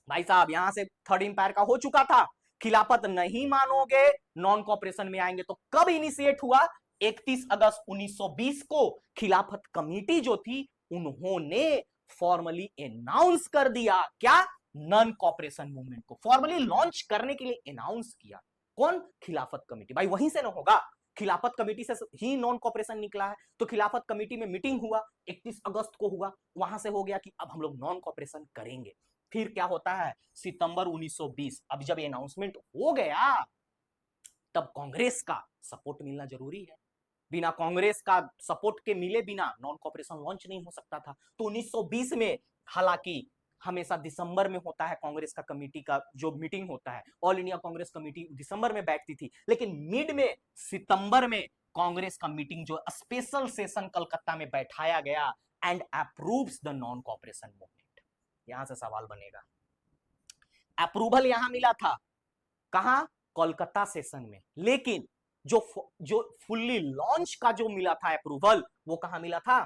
भाई साहब, यहां से थर्ड इंपायर का हो चुका था, खिलाफत नहीं मानोगे नॉन कॉपरेशन में आएंगे, तो कब इनिशिएट हुआ? 31 अगस्त 1920 को खिलाफत कमेटी जो थी, उन्होंने फॉर्मली अनाउंस कर दिया, क्या? नॉन कॉपरेशन मूवमेंट को फॉर्मली लॉन्च करने के लिए अनाउंस किया। कौन? खिलाफत कमेटी। भाई वहीं से ना होगा, खिलाफत कमेटी से ही नॉन कॉपरेशन निकला है, तो खिलाफत कमेटी में मीटिंग हुआ 31 अगस्त को हुआ, वहां से हो गया कि अब हम लोग नॉन कॉपरेशन करेंगे। फिर क्या होता है? सितंबर 1920, अब जब ये अनाउंसमेंट हो गया, तब कांग्रेस का सपोर्ट मिलना जरूरी है। बिना कांग्रेस का सपोर्ट के मिले बिना नॉन कॉपरेशन लॉन्च नहीं हो सकता था। तो 1920 में, हालांकि हमेशा दिसंबर में होता है कांग्रेस का कमेटी का जो मीटिंग होता है, ऑल इंडिया कांग्रेस कमेटी दिसंबर में बैठती थी, लेकिन मिड में सितंबर में कांग्रेस का मीटिंग जो स्पेशल सेशन कलकत्ता में बैठाया गया and approves the non cooperation movement. यहां से सवाल बनेगा, अप्रूवल यहां मिला था कहां, कोलकाता सेशन में, लेकिन जो फुल्ली लॉन्च का जो मिला था अप्रूवल, वो कहां मिला था,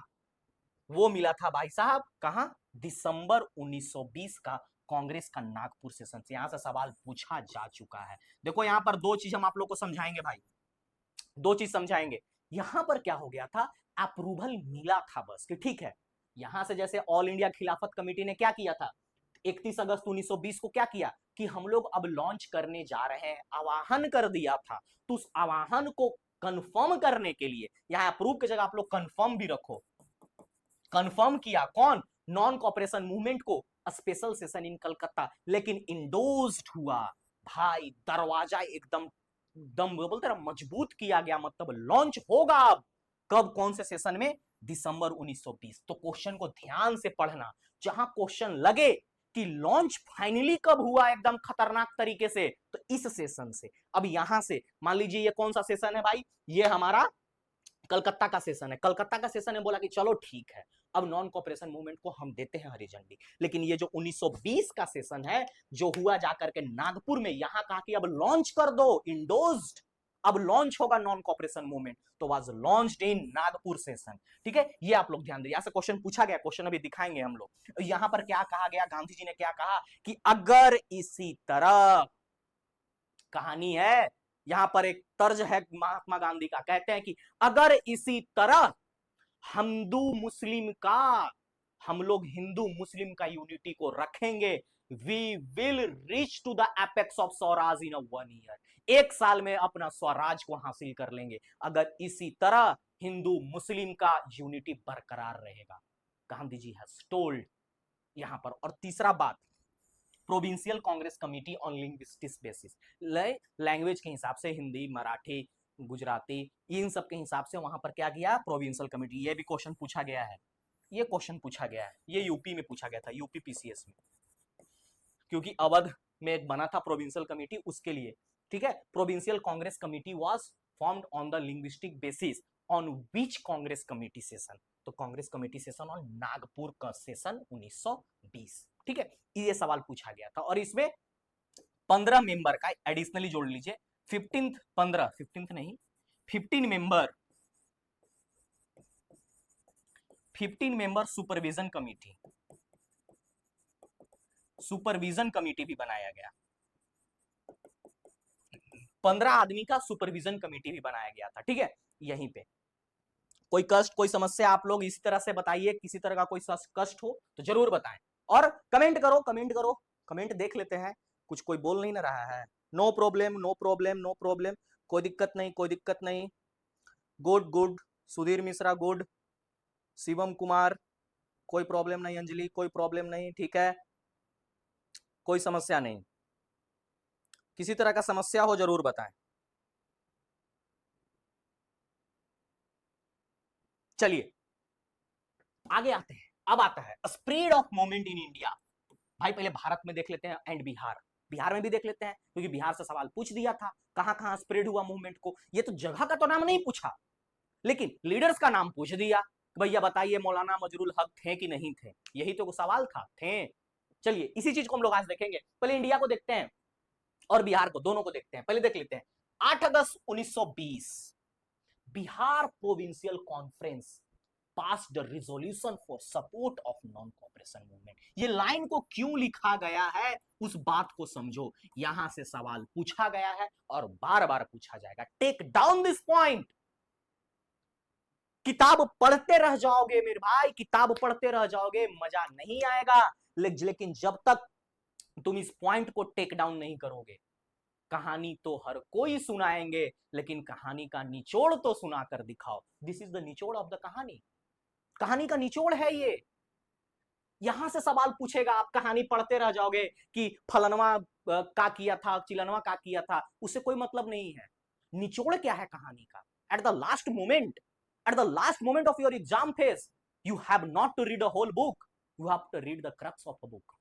वो मिला था भाई साहब कहां, दिसंबर 1920 का कांग्रेस का नागपुर सेशन से। यहां से सवाल पूछा जा चुका है। देखो यहां पर दो चीज हम आप लोग को समझाएंगे भाई, दो चीज समझाएंगे। यहां पर क्या हो गया था, अप्रूवल मिला था बस कि ठीक है, यहां से जैसे ऑल इंडिया खिलाफत कमेटी ने क्या किया था, 31 अगस्त 1920 को क्या किया कि हम लोग अब लॉन्च करने जा रहे हैं, आवाहन कर दिया था। तो उस आवाहन को कंफर्म करने के लिए यहां अप्रूव की जगह आप लोग कंफर्म भी रखो, कंफर्म किया कौन, नॉन कॉपरेशन मूवमेंट को, स्पेशल सेशन इन कलकत्ता, लेकिन इंडोज्ड हुआ भाई, दरवाजा एकदम दम बोलते हैं मजबूत किया गया, मतलब लॉन्च होगा अब, कब, कौन से सेशन में, दिसंबर 1920। तो क्वेश्चन को ध्यान से पढ़ना, जहां क्वेश्चन लगे कि लॉन्च फाइनली कब हुआ एकदम खतरनाक तरीके से, तो इस सेशन से। अब यहां से मान लीजिए ये कौन सा सेशन है भाई, ये हमारा कलकत्ता का सेशन है, कलकत्ता का सेशन है, बोला कि चलो ठीक है, अब नॉन कॉपरेशन मूवमेंट को हम देते हैं हरी झंडी। लेकिन ये जो 1920 का सेशन है जो हुआ जाकर के नागपुर में, यहां कहा कि अब लॉन्च कर दो, इंडोज्ड, अब लॉन्च होगा नॉन कॉपरेशन मूवमेंट, तो was launched in Nagpur session. ठीक है, ये आप लोग ध्यान दीजिए, यहां से क्वेश्चन पूछा गया, क्वेश्चन अभी दिखाएंगे हम लोग। यहां पर क्या कहा गया, गांधी जी ने क्या कहा कि अगर इसी तरह कहानी है, यहां पर एक तर्ज है महात्मा गांधी का, कहते हैं कि अगर इसी तरह हिंदू मुस्लिम का, हम लोग हिंदू मुस्लिम का यूनिटी को रखेंगे, we will reach to the apex of Swaraj in 1 year, 1 साल में अपना स्वराज को हासिल कर लेंगे, अगर इसी तरह हिंदू मुस्लिम का यूनिटी बरकरार रहेगा, गांधी जी हैज टोल्ड यहां पर। और तीसरा बात, provincial Congress committee on linguistics basis, language के हिसाब से हिंदी, मराठी, गुजराती, इन सब के हिसाब से वहां पर क्या किया, प्रोविंशियल कमेटी। ये भी क्वेश्चन पूछा गया है, ये क्वेश्चन पूछा गया है, ये यूपी में पूछा गया था, यूपी पीसीएस में, क्योंकि अवध में एक बना था प्रोविंशियल कमेटी उसके लिए। ठीक है, provincial Congress committee was formed on the linguistic basis on which Congress committee session, तो Congress committee session on Nagpur का सेशन 1920। ठीक है, ये सवाल पूछा गया था, और इसमें 15 मेंबर का एडिशनली जोड़ लीजिए, 15 नहीं, 15 member, 15 member supervision committee, supervision committee भी बनाया गया, 15 आदमी का सुपरविजन कमेटी भी बनाया गया था। ठीक है, यहीं पे कोई कष्ट, कोई समस्या आप लोग इसी तरह से बताइए, किसी तरह का कोई कष्ट हो तो जरूर बताएं, और कमेंट करो, कमेंट करो, कमेंट देख लेते हैं, कुछ कोई बोल नहीं ना रहा है, no problem, no problem, no problem, कोई दिक्कत नहीं, कोई दिक्कत नहीं, good good, Sudhir Mishra good, Shivam Kumar कोई प्रॉब्लम नहीं, अंजलि कोई प्रॉब्लम नहीं, ठीक है, कोई समस्या नहीं, किसी तरह का समस्या हो जरूर बताएं। चलिए आगे आते हैं, अब आता है spread of movement in India. भाई पहले भारत में देख लेते हैं एंड बिहार, बिहार में भी देख लेते हैं, क्योंकि बिहार से सवाल पूछ दिया था कहां कहां स्प्रेड हुआ मूवमेंट को। ये तो जगह का तो नाम नहीं पूछा, लेकिन लीडर्स का नाम पूछ दिया, भैया बताइए मौलाना मजरुल हक थे कि नहीं थे, यही तो सवाल था, थे। चलिए इसी चीज को हम लोग आज देखेंगे, पहले इंडिया को देखते हैं और बिहार को, दोनों को देखते हैं। पहले देख लेते हैं 8 अगस्त 1920, Bihar provincial conference pass the resolution for support of non cooperation movement. ये लाइन को क्यों लिखा गया है उस बात को समझो, यहां से सवाल पूछा गया है और बार बार पूछा जाएगा, टेक डाउन दिस पॉइंट। किताब पढ़ते रह जाओगे मेरे भाई, किताब पढ़ते रह जाओगे, मजा नहीं आएगा, लेकिन जब तक तुम इस पॉइंट को टेक डाउन नहीं करोगे, कहानी तो हर कोई सुनाएंगे, लेकिन कहानी का निचोड़ तो सुना कर दिखाओ। दिस इज द निचोड़ ऑफ द कहानी, कहानी का निचोड़ है ये। यहां से सवाल पूछेगा, आप कहानी पढ़ते रह जाओगे कि फलनवा का किया था, चिलनवा का किया था, उससे कोई मतलब नहीं है। निचोड़ क्या है कहानी का, at the last moment, at the last moment of your exam phase, you have not to read a whole book, you have to read the crux of a book,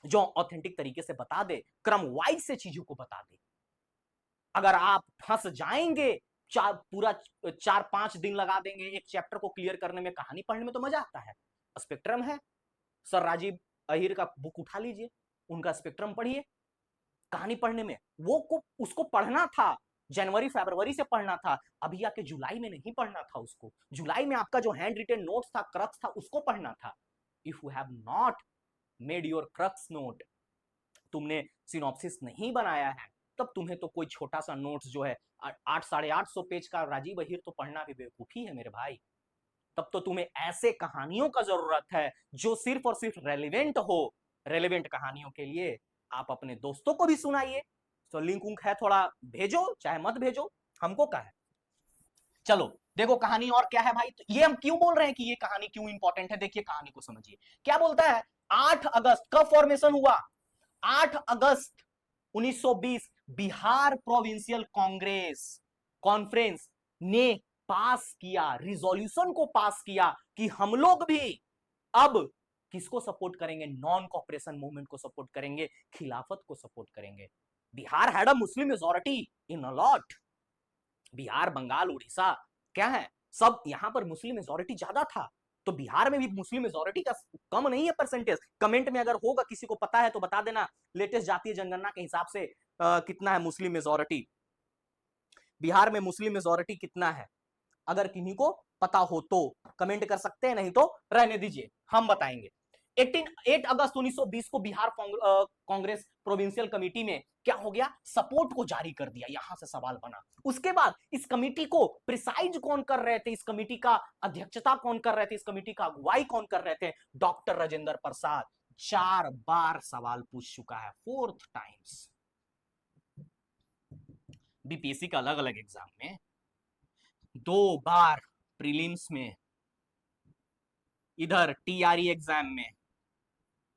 जो ऑथेंटिक तरीके से बता दे, क्रम वाइज से चीजों को बता दे। अगर आप फंस जाएंगे, पूरा 4-5 दिन लगा देंगे एक चैप्टर को क्लियर करने में, कहानी पढ़ने में तो मजा आता है। स्पेक्ट्रम है, सर राजीव अहिर का बुक उठा लीजिए, उनका स्पेक्ट्रम पढ़िए। कहानी पढ़ने में वो उसको पढ़ना था, जनवरी फरवरी से पढ़ना था, अभी आके जुलाई में नहीं पढ़ना था उसको। जुलाई में आपका जो हैंड रिटन नोट्स था, क्रक्स था, उसको पढ़ना था। If you have not made your crux note, तुमने सिनॉप्सिस नहीं बनाया है, तब तुम्हें तो कोई छोटा सा नोट्स जो है 800-850 पेज का राजीव अहिर तो पढ़ना भी बेवकूफी है मेरे भाई। तब तो तुम्हें ऐसे कहानियों का जरूरत है जो सिर्फ और सिर्फ रेलिवेंट हो। रेलिवेंट कहानियों के लिए आप अपने दोस्तों को भी सुनाइए। तो लिंक उंक है, थोड़ा भेजो, चाहे मत भेजो, हमको क्या है। चलो देखो कहानी और क्या है भाई। तो ये हम क्यों बोल रहे हैं कि ये कहानी क्यों इंपॉर्टेंट है, देखिए कहानी को समझिए। क्या बोलता है, 8 अगस्त कब फॉर्मेशन हुआ, 8 अगस्त 1920 बिहार प्रोविंशियल कांग्रेस कॉन्फ्रेंस ने पास किया, रिजोल्यूशन को पास किया कि हम लोग भी अब किसको सपोर्ट करेंगे, नॉन कॉपरेशन मूवमेंट को सपोर्ट करेंगे, खिलाफत को सपोर्ट करेंगे। Bihar had a Muslim majority in a lot, Bihar, Bengal, Orissa क्या है, सब यहां पर मुस्लिम मेजॉरिटी ज्यादा था। तो बिहार में भी मुस्लिम मेजॉरिटी का कम नहीं है परसेंटेज। कमेंट में अगर होगा, किसी को पता है तो बता देना, लेटेस्ट जातीय जनगणना के हिसाब से कितना है मुस्लिम मेजॉरिटी, बिहार में मुस्लिम मेजॉरिटी कितना है। अगर किन्हीं को पता हो तो कमेंट कर सकते हैं, नहीं तो रहने दीजिए, हम बताएंगे। 8 अगस्त 1920 को बिहार कांग्रेस प्रोविंशियल कमेटी में क्या हो गया, सपोर्ट को जारी कर दिया। यहां से सवाल बना। उसके बाद इस कमेटी को प्रिसाइज कौन कर रहे थे, इस कमेटी का अध्यक्षता कौन कर रहे थे, इस कमेटी का अगुवाई कौन कर रहे थे, डॉक्टर राजेंद्र प्रसाद। 4 बार सवाल पूछ चुका है, 4th टाइम्स। बीपीएससी का अलग अलग एग्जाम में 2 बार प्रीलिम्स में, इधर टीआरई एग्जाम में,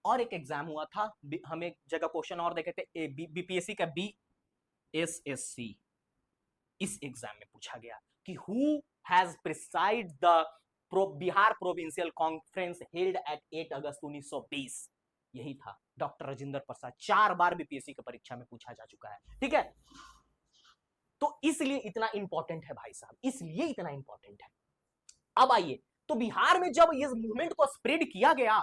और एक एग्जाम हुआ था, हम एक जगह क्वेश्चन और देखे थे, बीपीएससी का बीएसएससी। इस एग्जाम में पूछा गया कि who has preside the Bihar provincial conference held at 8 अगस्त 1920। यही था डॉक्टर राजेंद्र प्रसाद। 4 बार बीपीएससी की परीक्षा में पूछा जा चुका है, ठीक है। तो इसलिए इतना इंपॉर्टेंट है भाई साहब, इसलिए इतना इंपॉर्टेंट है। अब आइए, तो बिहार में जब इस मूवमेंट को स्प्रेड किया गया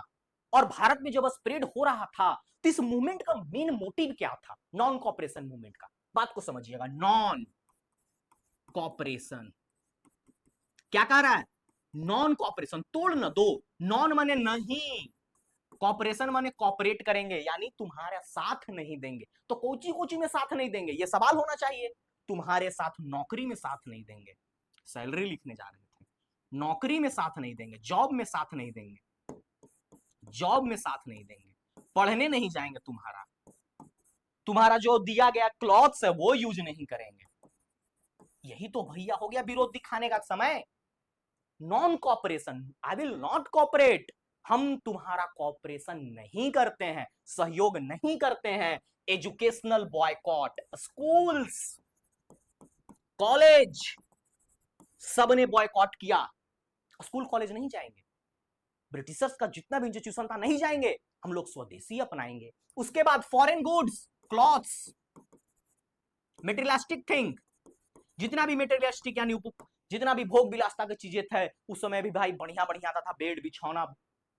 और भारत में जब स्प्रेड हो रहा था, तो इस मूवमेंट का मेन मोटिव क्या था, नॉन कॉपरेशन मूवमेंट का। बात को समझिएगा, नॉन कॉपरेशन क्या कह रहा है, नॉन कॉपरेशन, तोड़ न दो, नॉन माने नहीं, कॉपरेशन माने कॉपरेट करेंगे, यानी तुम्हारा साथ नहीं देंगे। तो कोची कोची में साथ नहीं देंगे, ये सवाल होना चाहिए। तुम्हारे साथ नौकरी में साथ नहीं देंगे, सैलरी लिखने जा रहे थे, नौकरी में साथ नहीं देंगे, जॉब में साथ नहीं देंगे, जॉब में साथ नहीं देंगे, पढ़ने नहीं जाएंगे, तुम्हारा जो दिया गया क्लॉथ्स है वो यूज नहीं करेंगे। यही तो भैया हो गया विरोध दिखाने का समय। Non cooperation, I will not cooperate, हम तुम्हारा कॉपरेशन नहीं करते हैं, सहयोग नहीं करते हैं। एजुकेशनल बॉयकॉट, स्कूल्स, कॉलेज, सबने बॉयकॉट किया। स्कूल कॉलेज नहीं जाएंगे, ब्रिटिशर्स का जितना भी इंस्टीट्यूशन था नहीं जाएंगे, हम लोग स्वदेशी अपनाएंगे। उसके बाद foreign goods, clothes, materialistic thing, जितना भी मेटेरियलिस्टिक यानी जितना भी भोग विलासता की चीजें थे उस समय भी भाई बढ़िया बढ़िया आता था। बेड बिछौना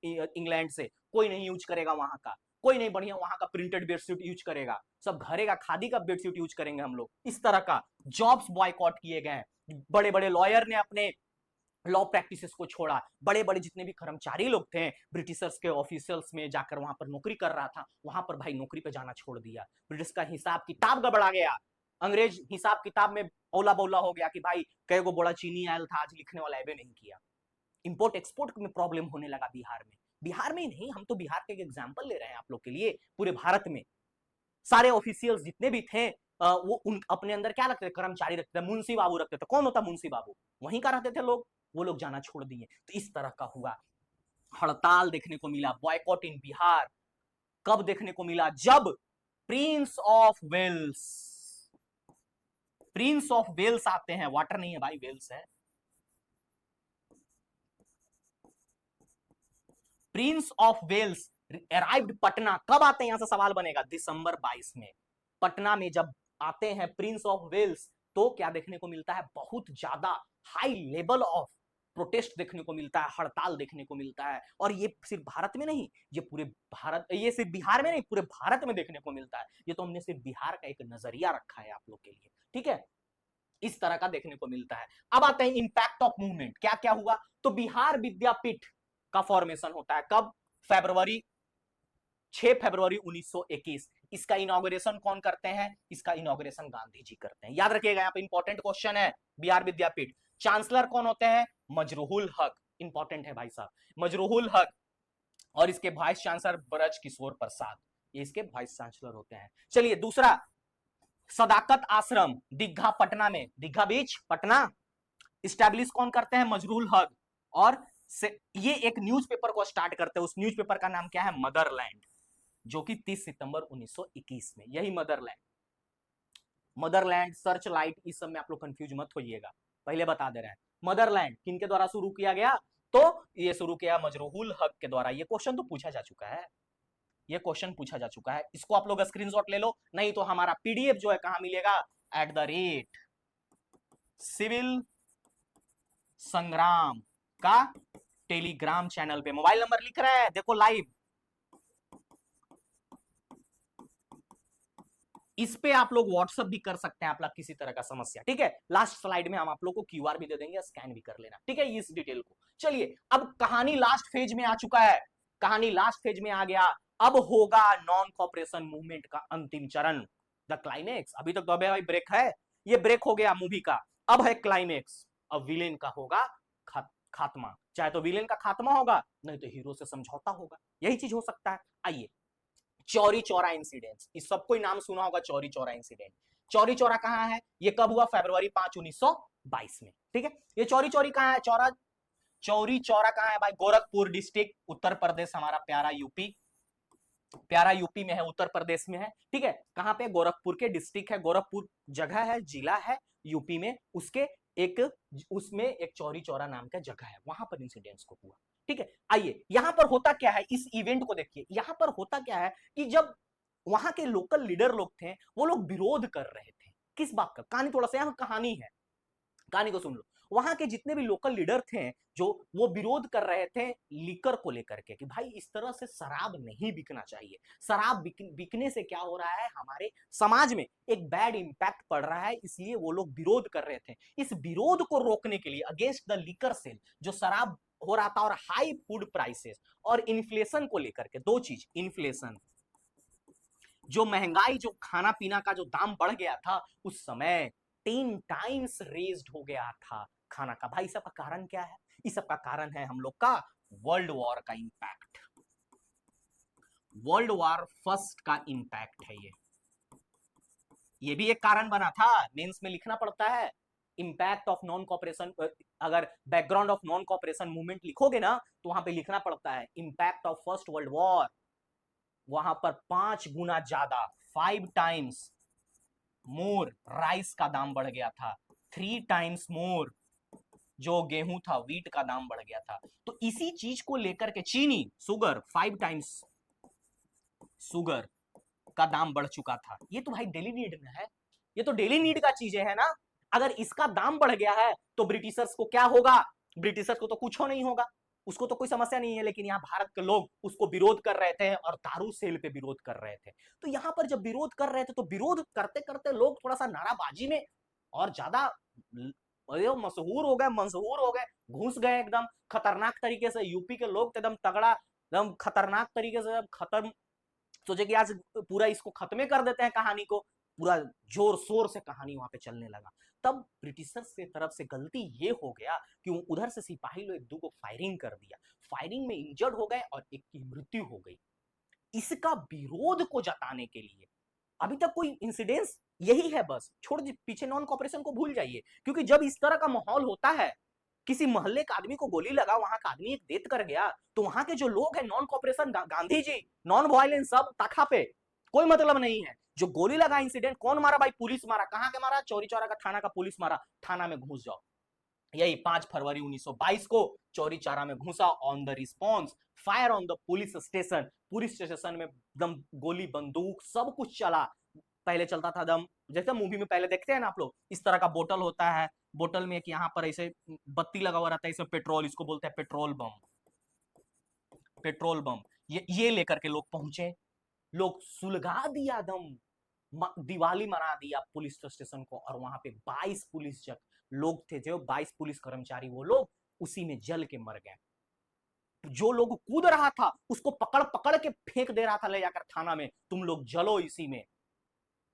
इंग्लैंड से कोई नहीं यूज करेगा, वहां का कोई नहीं बढ़िया वहां का प्रिंटेड बेडशीट यूज करेगा, सब घरे का खादी का बेडशीट यूज करेंगे हम लोग। इस तरह का जॉब्स बॉयकॉट किए गए। बड़े बड़े लॉयर ने अपने लॉ प्रैक्टिसेस को छोड़ा। बड़े बड़े जितने भी कर्मचारी लोग थे ब्रिटिशर्स के ऑफिशियल्स में जाकर वहां पर नौकरी कर रहा था, वहां पर भाई नौकरी पे जाना छोड़ दिया। ब्रिटिश का हिसाब किताब गड़बड़ा गया, अंग्रेज हिसाब किताब में औला बौला हो गया कि भाई कई गो बोड़ा चीनी आयल था, आज लिखने वाला एबे नहीं किया। इंपोर्ट एक्सपोर्ट में प्रॉब्लम होने लगा बिहार में। बिहार में ही नहीं, हम तो बिहार के एग्जाम्पल ले रहे हैं आप लोग के लिए। पूरे भारत में सारे ऑफिशियल्स जितने भी थे वो उन अपने अंदर क्या रखते थे, कर्मचारी रखते थे, मुंशी बाबू रखते थे। कौन होता मुंशी बाबू, वहीं का रहते थे लोग, वो लोग जाना छोड़ दिए। तो इस तरह का हुआ, हड़ताल देखने को मिला, बॉयकॉट इन बिहार। कब देखने को मिला, जब prince of Wales prince of Wales आते हैं, वाटर नहीं है भाई, वेल्स है। Prince of Wales arrived Patna, कब आते हैं, यहां से सवाल बनेगा, दिसंबर 22 में पटना में जब आते हैं प्रिंस ऑफ वेल्स, तो क्या देखने को मिलता है, बहुत ज्यादा हाई लेवल ऑफ प्रोटेस्ट देखने को मिलता है, हड़ताल देखने को मिलता है। और ये सिर्फ भारत में नहीं, ये पूरे भारत, ये सिर्फ बिहार में नहीं, पूरे भारत में देखने को मिलता है। ये तो हमने सिर्फ बिहार का एक नजरिया रखा है आप लोग के लिए, ठीक है, इस तरह का देखने को मिलता है। अब आते हैं इंपैक्ट ऑफ मूवमेंट, क्या क्या हुआ, तो बिहार विद्यापीठ का फॉर्मेशन होता है कब, फरवरी 6 फरवरी 1921। इसका इनॉग्रेशन कौन करते हैं, इसका इनॉग्रेशन गांधी जी करते हैं, याद रखिएगा, यहाँ पे इंपॉर्टेंट क्वेश्चन है, बिहार विद्यापीठ। चांसलर कौन होते हैं, मजरूहुल हक, इंपॉर्टेंट है भाई साहब, मजरूहुल हक। और इसके वाइस चांसलर ब्रज किशोर प्रसाद, ये इसके वाइस चांसलर होते हैं। चलिए दूसरा, सदाकत आश्रम दीघा पटना में, दीघा बीच पटना, स्टैब्लिश कौन करते हैं, मजरूहुल हक। और ये एक न्यूज़पेपर को स्टार्ट करते हैं, उस न्यूज़पेपर का नाम क्या है, मदरलैंड, जो कि 30 सितंबर 1921 में, यही मदरलैंड सर्च लाइट, इस सब में आप लोग कंफ्यूज मत होइएगा, पहले बता दे रहे हैं। मदरलैंड किनके द्वारा शुरू किया गया, तो ये शुरू किया मजरूहुल हक के द्वारा। ये क्वेश्चन तो पूछा जा चुका है, ये क्वेश्चन पूछा जा चुका है, इसको आप लोग स्क्रीनशॉट ले लो, नहीं तो हमारा पीडीएफ जो है कहां मिलेगा, @सिविल संग्राम का टेलीग्राम चैनल पे। मोबाइल नंबर लिख रहा है, देखो लाइव, इस पे आप लोग व्हाट्सएप भी कर सकते हैं, आप लोग किसी तरह का समस्या, ठीक है। लास्ट स्लाइड में हम आप लोग को क्यूआर भी दे देंगे, स्कैन भी कर लेना, ठीक है, इस डिटेल को। चलिए अब कहानी लास्ट फेज में आ चुका है, कहानी लास्ट फेज में आ गया, अब होगा नॉन कॉपरेशन मूवमेंट का अंतिम चरण, द क्लाइमेक्स। अभी तक तो भाई ब्रेक है, ये ब्रेक हो गया मूवी का, अब है क्लाइमेक्स, अब विलेन का होगा खात्मा, चाहे तो विलेन का खात्मा होगा, नहीं तो हीरो से समझौता होगा, यही चीज हो सकता है। आइए, चौरी चौरा इंसिडेंट, इस सबको नाम सुना होगा, चौरी चौरा इंसिडेंट। चौरी चौरा कहां है, ये कब हुआ, फरवरी 5 1922 में, ठीक है। ये चौरी चौरी कहां है, चौरी चौरा कहां है भाई, गोरखपुर डिस्ट्रिक्ट, उत्तर प्रदेश, हमारा प्यारा यूपी, प्यारा यूपी में है, उत्तर प्रदेश में है, ठीक है। कहां पे, गोरखपुर के डिस्ट्रिक्ट है, गोरखपुर जगह है, जिला है यूपी में, उसके उसमें एक चौरी चौरा नाम का जगह है, वहां पर इंसिडेंट्स को हुआ, ठीक है। आइए, यहां पर होता क्या है, इस इवेंट को देखिए, यहां पर होता क्या है कि जब वहां के लोकल लीडर लोग थे, वो लोग विरोध कर रहे थे, किस बात का, कहानी थोड़ा सा, यहां कहानी है, कहानी को सुन लो। वहां के जितने भी लोकल लीडर थे, जो वो विरोध कर रहे थे लीकर को लेकर के, कि भाई इस तरह से शराब नहीं बिकना चाहिए, शराब बिकने से क्या हो रहा है, हमारे समाज में एक बैड इंपैक्ट पड़ रहा है, इसलिए वो लोग विरोध कर रहे थे। इस विरोध को रोकने के लिए, अगेंस्ट द लीकर सेल, जो शराब हो रहा था, और हाई फूड प्राइसेस और इन्फ्लेशन को लेकर के, दो चीज, इन्फ्लेशन, जो महंगाई, जो खाना पीना का जो दाम बढ़ गया था उस समय, 10 टाइम्स रेज्ड हो गया था खाना का। भाई सबका कारण क्या है, इस सब का कारण है हम लोग का वर्ल्ड वॉर का इंपैक्ट, वर्ल्ड वॉर फर्स्ट का इंपैक्ट है ये भी एक कारण बना था, मेंस में लिखना पड़ता है, इंपैक्ट ऑफ नॉन कॉपरेशन, अगर background of non cooperation movement लिखोगे ना, तो वहां पे लिखना पड़ता है impact of first world war, वहां पर 5 गुना ज्यादा, 5 टाइम्स मोर राइस का दाम बढ़ गया था, 3 टाइम्स मोर जो गेहूं था, वीट का दाम बढ़ गया था। तो इसी चीज को लेकर के चीनी, सुगर, 5 टाइम्स सुगर का दाम बढ़ चुका था। ये तो भाई डेली नीड में है, ये तो डेली नीड का चीजें है ना। अगर इसका दाम बढ़ गया है तो ब्रिटिशर्स को क्या होगा, ब्रिटिशर्स को तो कुछ हो नहीं होगा, उसको तो कोई समस्या नहीं है, लेकिन यहाँ भारत के लोग उसको विरोध कर रहे थे और दारू सेल पे विरोध कर रहे थे। तो यहाँ पर जब विरोध कर रहे थे, तो विरोध करते करते लोग थोड़ा सा नाराबाजी में और ज्यादा मशहूर हो गए, घुस गए एकदम खतरनाक तरीके से। यूपी के लोग एकदम तगड़ा, एकदम खतरनाक तरीके से खत्म, सोचे कि आज पूरा इसको खत्मे कर देते हैं कहानी को, पूरा जोर शोर से कहानी वहां पे चलने लगा। तब ब्रिटिशर्स की तरफ से गलती ये हो गया कि उधर से सिपाही लोग एक दो को फायरिंग कर दिया, फायरिंग में इंजर्ड हो गए और एक की मृत्यु हो गई। इसका विरोध को जताने के लिए अभी तक कोई इंसिडेंस यही है, बस छोड़ पीछे नॉन कॉपरेशन को भूल जाइए, क्योंकि जब इस तरह का माहौल होता है, किसी मोहल्ले का आदमी को गोली लगा, वहां का आदमी एक डेथ कर गया, तो वहां के जो लोग हैं non cooperation, Gandhi ji non violence सब ताखा पे, कोई मतलब नहीं है। जो गोली लगा इंसिडेंट कौन मारा भाई? पुलिस मारा। कहां के मारा? चौरी चौरा का थाना का पुलिस मारा। थाना में घुस जाओ। यही 5 फरवरी 1922 को चौरी चौरा में घुसा। On the response fire on the police station में दम गोली बंदूक सब कुछ चला। पहले चलता था दम, जैसे मूवी में पहले देखते हैं ना आप लोग, इस तरह का बोतल होता है, बोतल में एक यहाँ पर ऐसे बत्ती लगा हुआ रहता है, इसमें पेट्रोल, इसको बोलते हैं पेट्रोल बम। पेट्रोल बम ये लेकर के लोग पहुंचे। लोग सुलगा दिया दम, दिवाली मना दिया पुलिस स्टेशन को। और वहां पे 22 पुलिस जब लोग थे, जो 22 पुलिस कर्मचारी, वो लोग उसी में जल के मर गए। जो लोग कूद रहा था उसको पकड़ पकड़ के फेंक दे रहा था ले जाकर थाना में, तुम लोग जलो इसी में।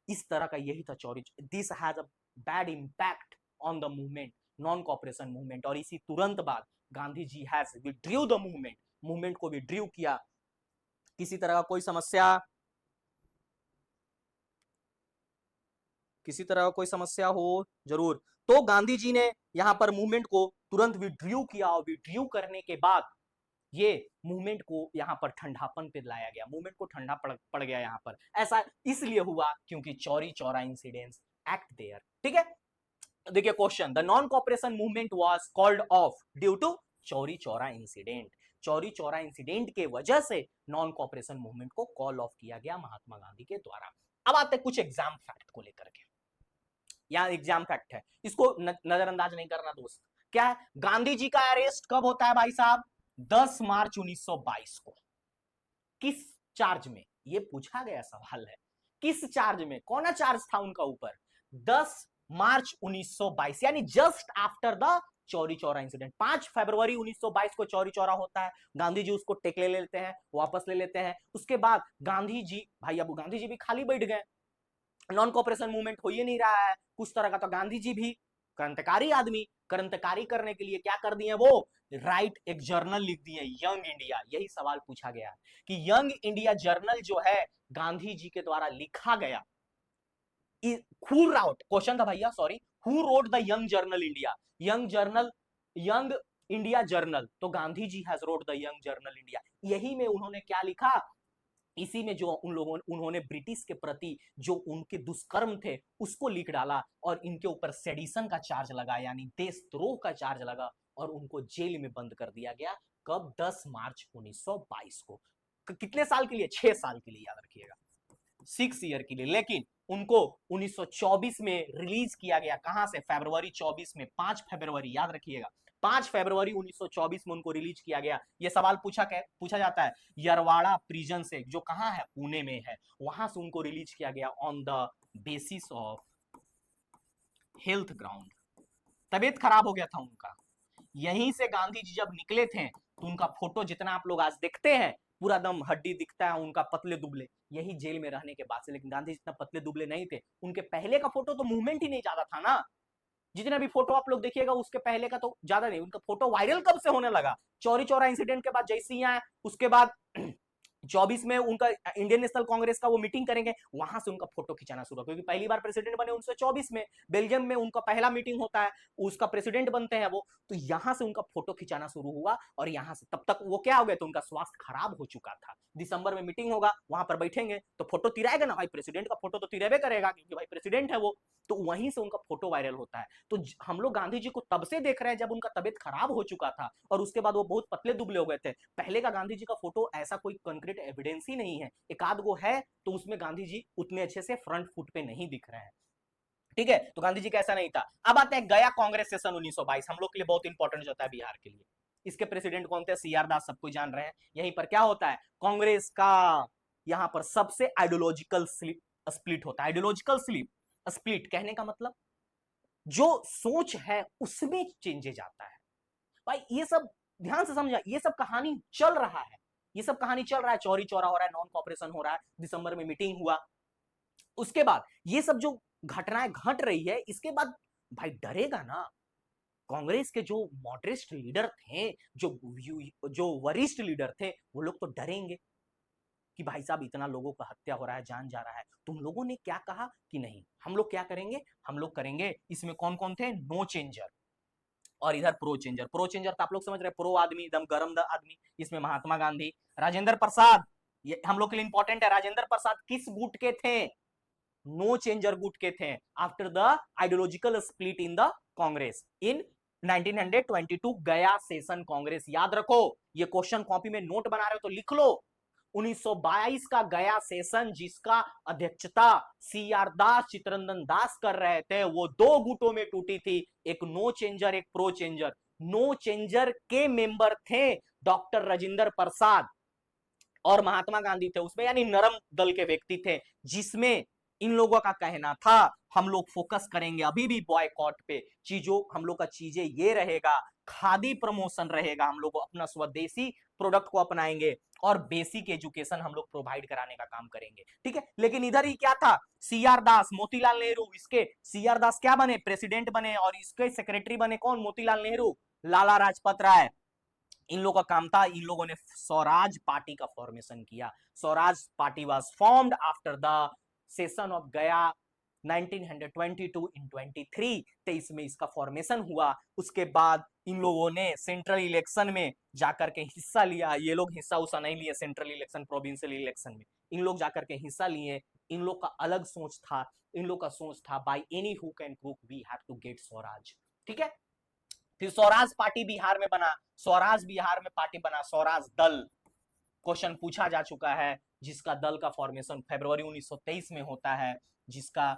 इस तरह का यही था Chauri. This has a bad impact on the movement, non cooperation movement. और इसी तुरंत बाद Gandhi ji has withdrew the movement, movement को विड्रू किया। किसी तरह का कोई समस्या, किसी तरह का कोई समस्या हो जरूर। तो गांधी जी ने यहां पर मूवमेंट को तुरंत विड्रू किया, और विड्रू करने के बाद ये मूवमेंट को यहां पर ठंडापन पे लाया गया, मूवमेंट को ठंडा पड़ गया यहां पर। ऐसा इसलिए हुआ क्योंकि Chauri Chaura incidents act there. ठीक है, देखिए question, the non cooperation movement was called off due to Chauri Chaura incident. Chauri Chaura incident के वजह से नॉन कॉपरेशन मूवमेंट को कॉल ऑफ किया गया महात्मा गांधी के द्वारा। अब आते हैं कुछ एग्जाम फैक्ट को लेकर के। यहाँ एग्जाम फैक्ट है, इसको नजरअंदाज नहीं करना दोस्त। क्या है? गांधी जी का अरेस्ट कब होता है भाई साहब? 10 मार्च 1922 को। किस चार्ज में? ये पूछा गया सवाल है। किस चार्ज में? कौन सा चार्ज था उनका ऊपर? 10 मार्च 1922, यानी just after the Chauri Chaura incident. 5 फरवरी 1922 को चौरी चौरा होता है। गांधी जी उसको टेक ले लेते हैं, वापस ले लेते हैं। उसके बाद गांधी जी, भाई अब गांधी जी भी खाली बैठ गए, नॉन कॉपरेशन मूवमेंट हो ही नहीं रहा है कुछ तरह का। तो गांधी जी भी क्रांतिकारी आदमी, क्रांतिकारी करने के लिए क्या कर दिए वो? राइट एक जर्नल लिख दिए, यंग इंडिया। यही सवाल पूछा गया कि यंग इंडिया जर्नल जो है गांधी जी के द्वारा लिखा गया, हु राउट, क्वेश्चन था भैया, sorry, who wrote the young journal India? Young journal, young India journal, तो Gandhi ji has wrote the young journal India. यही में उन्होंने क्या लिखा? इसी में जो उन लोगों उन्होंने ब्रिटिश के प्रति जो उनके दुष्कर्म थे उसको लिख डाला, और इनके ऊपर सेडिशन का चार्ज लगा, यानी देशद्रोह का चार्ज लगा, और उनको जेल में बंद कर दिया गया। कब? 10 मार्च 1922 को। कितने साल के लिए? 6 साल के लिए, याद रखिएगा, 6 ईयर के लिए। लेकिन उनको 1924 में रिलीज किया गया। कहां से? फरवरी 24 में, 5 फरवरी, याद रखिएगा, 5 फरवरी 1924 में उनको रिलीज किया गया। यह सवाल पूछा जाता है, यरवाड़ा प्रिजन से, जो कहां है? पुणे में है, वहां से उनको रिलीज किया गया on the basis of health ground. तबीयत खराब हो गया था उनका। यहीं से गांधी जी जब निकले थे तो उनका फोटो जितना आप लोग आज देखते हैं, पूरा दम हड्डी दिखता है उनका, पतले दुबले, यही जेल में रहने के बाद से। लेकिन गांधी जितना पतले दुबले नहीं थे। उनके पहले का फोटो तो मूवमेंट ही नहीं ज्यादा था ना। जितने भी फोटो आप लोग देखिएगा उसके पहले का तो ज्यादा नहीं। उनका फोटो वायरल कब से होने लगा? चौरी चौरा इंसिडेंट के बाद जैसे ही आए, उसके बाद 24 में उनका इंडियन नेशनल कांग्रेस का वो मीटिंग करेंगे, वहां से उनका फोटो खिंचाना शुरू, क्योंकि पहली बार प्रेसिडेंट बने 1924 में, बेल्जियम में उनका पहला मीटिंग होता है, उसका प्रेसिडेंट बनते हैं वो। तो यहां से उनका फोटो खिंचाना शुरू हुआ, और यहां से तब तक वो क्या हो गया? तो उनका स्वास्थ्य खराब हो चुका था। दिसंबर में मीटिंग होगा, वहां पर बैठेंगे तो फोटो तिराएगा ना भाई, प्रेसिडेंट का फोटो तो तिरेबे करेगा, क्योंकि भाई प्रेसिडेंट है वो। तो वहीं से उनका फोटो वायरल होता है। तो हम लोग गांधी जी को तब से देख रहे हैं जब उनका तबियत खराब हो चुका था, और उसके बाद वो बहुत पतले दुबले हो गए थे। पहले का गांधी जी का फोटो ऐसा कोई कंक्रीट एविडेंस ही नहीं है, एक आध गो है, तो उसमें गांधी जी उतने अच्छे से फ्रंट फुट पे नहीं दिख रहे हैं। ठीक है, तो गांधी जी का ऐसा नहीं था। अब आते हैं गया कांग्रेस सेशन 1922, हम लोग के लिए बहुत इंपॉर्टेंट होता है बिहार के लिए। इसके प्रेसिडेंट कौन थे? सी आर दास, सबको जान रहे हैं। यहीं पर क्या होता है? कांग्रेस का यहां पर सबसे आइडियोलॉजिकल स्प्लिट होता है। आइडियोलॉजिकल स्प्लिट कहने का मतलब जो सोच है उसमें चेंजेज आता है। भाई ये सब ध्यान से समझा, ये सब कहानी चल रहा है, ये सब कहानी चल रहा है। चौरी चौरा हो रहा है, नॉन कॉपरेशन हो रहा है, दिसंबर में मीटिंग हुआ, उसके बाद ये सब जो घटनाएं घट रही है, इसके बाद भाई डरेगा ना। कांग्रेस के जो मॉडरेट लीडर थे, जो वरिष्ठ लीडर थे, वो लोग तो डरेंगे कि भाई साहब इतना लोगों का हत्या हो रहा है, जान जा रहा है। तुम लोगों ने क्या कहा कि नहीं, हम लोग क्या करेंगे? हम लोग करेंगे। इसमें कौन कौन थे? नो चेंजर, और इधर प्रो चेंजर। प्रो चेंजर तो आप लोग समझ रहे हैं, प्रो आदमी एकदम गरम आदमी। इसमें महात्मा गांधी, राजेंद्र प्रसाद, ये हम लोग के लिए इंपॉर्टेंट है। राजेंद्र प्रसाद किस गुट के थे? नो चेंजर गुट के थे after the ideological split in the Congress in 1922 Gaya session Congress. याद रखो, ये क्वेश्चन कॉपी में नोट बना रहे हो तो लिख लो। 1922 का गया सेशन जिसका अध्यक्षता सी आर दास चित्ररंजन दास कर रहे थे, वो दो गुटों में टूटी थी, एक नो चेंजर एक प्रो चेंजर। नो चेंजर के मेंबर थे डॉक्टर राजेंद्र प्रसाद और महात्मा गांधी थे उसमें, यानी नरम दल के व्यक्ति थे, जिसमें इन लोगों का कहना था हम लोग फोकस करेंगे अभी भी बॉयकॉट पे। चीजों हम लोग का चीजें ये रहेगा, खादी प्रमोशन रहेगा, हम लोग अपना स्वदेशी प्रोडक्ट को अपनाएंगे और बेसिक एजुकेशन हम लोग प्रोवाइड कराने का काम करेंगे, ठीक है। लेकिन इधर ही क्या था, सी आर दास, मोतीलाल नेहरू, इसके सी आर दास क्या बने, प्रेसिडेंट बने, और इसके सेक्रेटरी बने कौन, मोतीलाल नेहरू, लाला लाजपत राय। इन लोगों का काम था, इन लोगों ने स्वराज पार्टी का फॉर्मेशन किया। Swaraj party was formed after the session of गया 1922 इन 23 में इसका फॉर्मेशन हुआ। उसके बाद इन लोगों ने सेंट्रल इलेक्शन में जाकर के हिस्सा लिया। ये लोग हिस्सा उसा नहीं लिए सेंट्रल इलेक्शन, प्रोविंशियल इलेक्शन में इन लोग जाकर के हिस्सा लिए। इन लोग का अलग सोच था, इन लोग का सोच था by any hook and crook we have to get Swaraj, ठीक है। फिर स्वराज पार्टी बिहार में बना, स्वराज बिहार में पार्टी बना, स्वराज दल क्वेश्चन पूछा जा चुका है, जिसका दल का फॉर्मेशन फरवरी 1923 में होता है, जिसका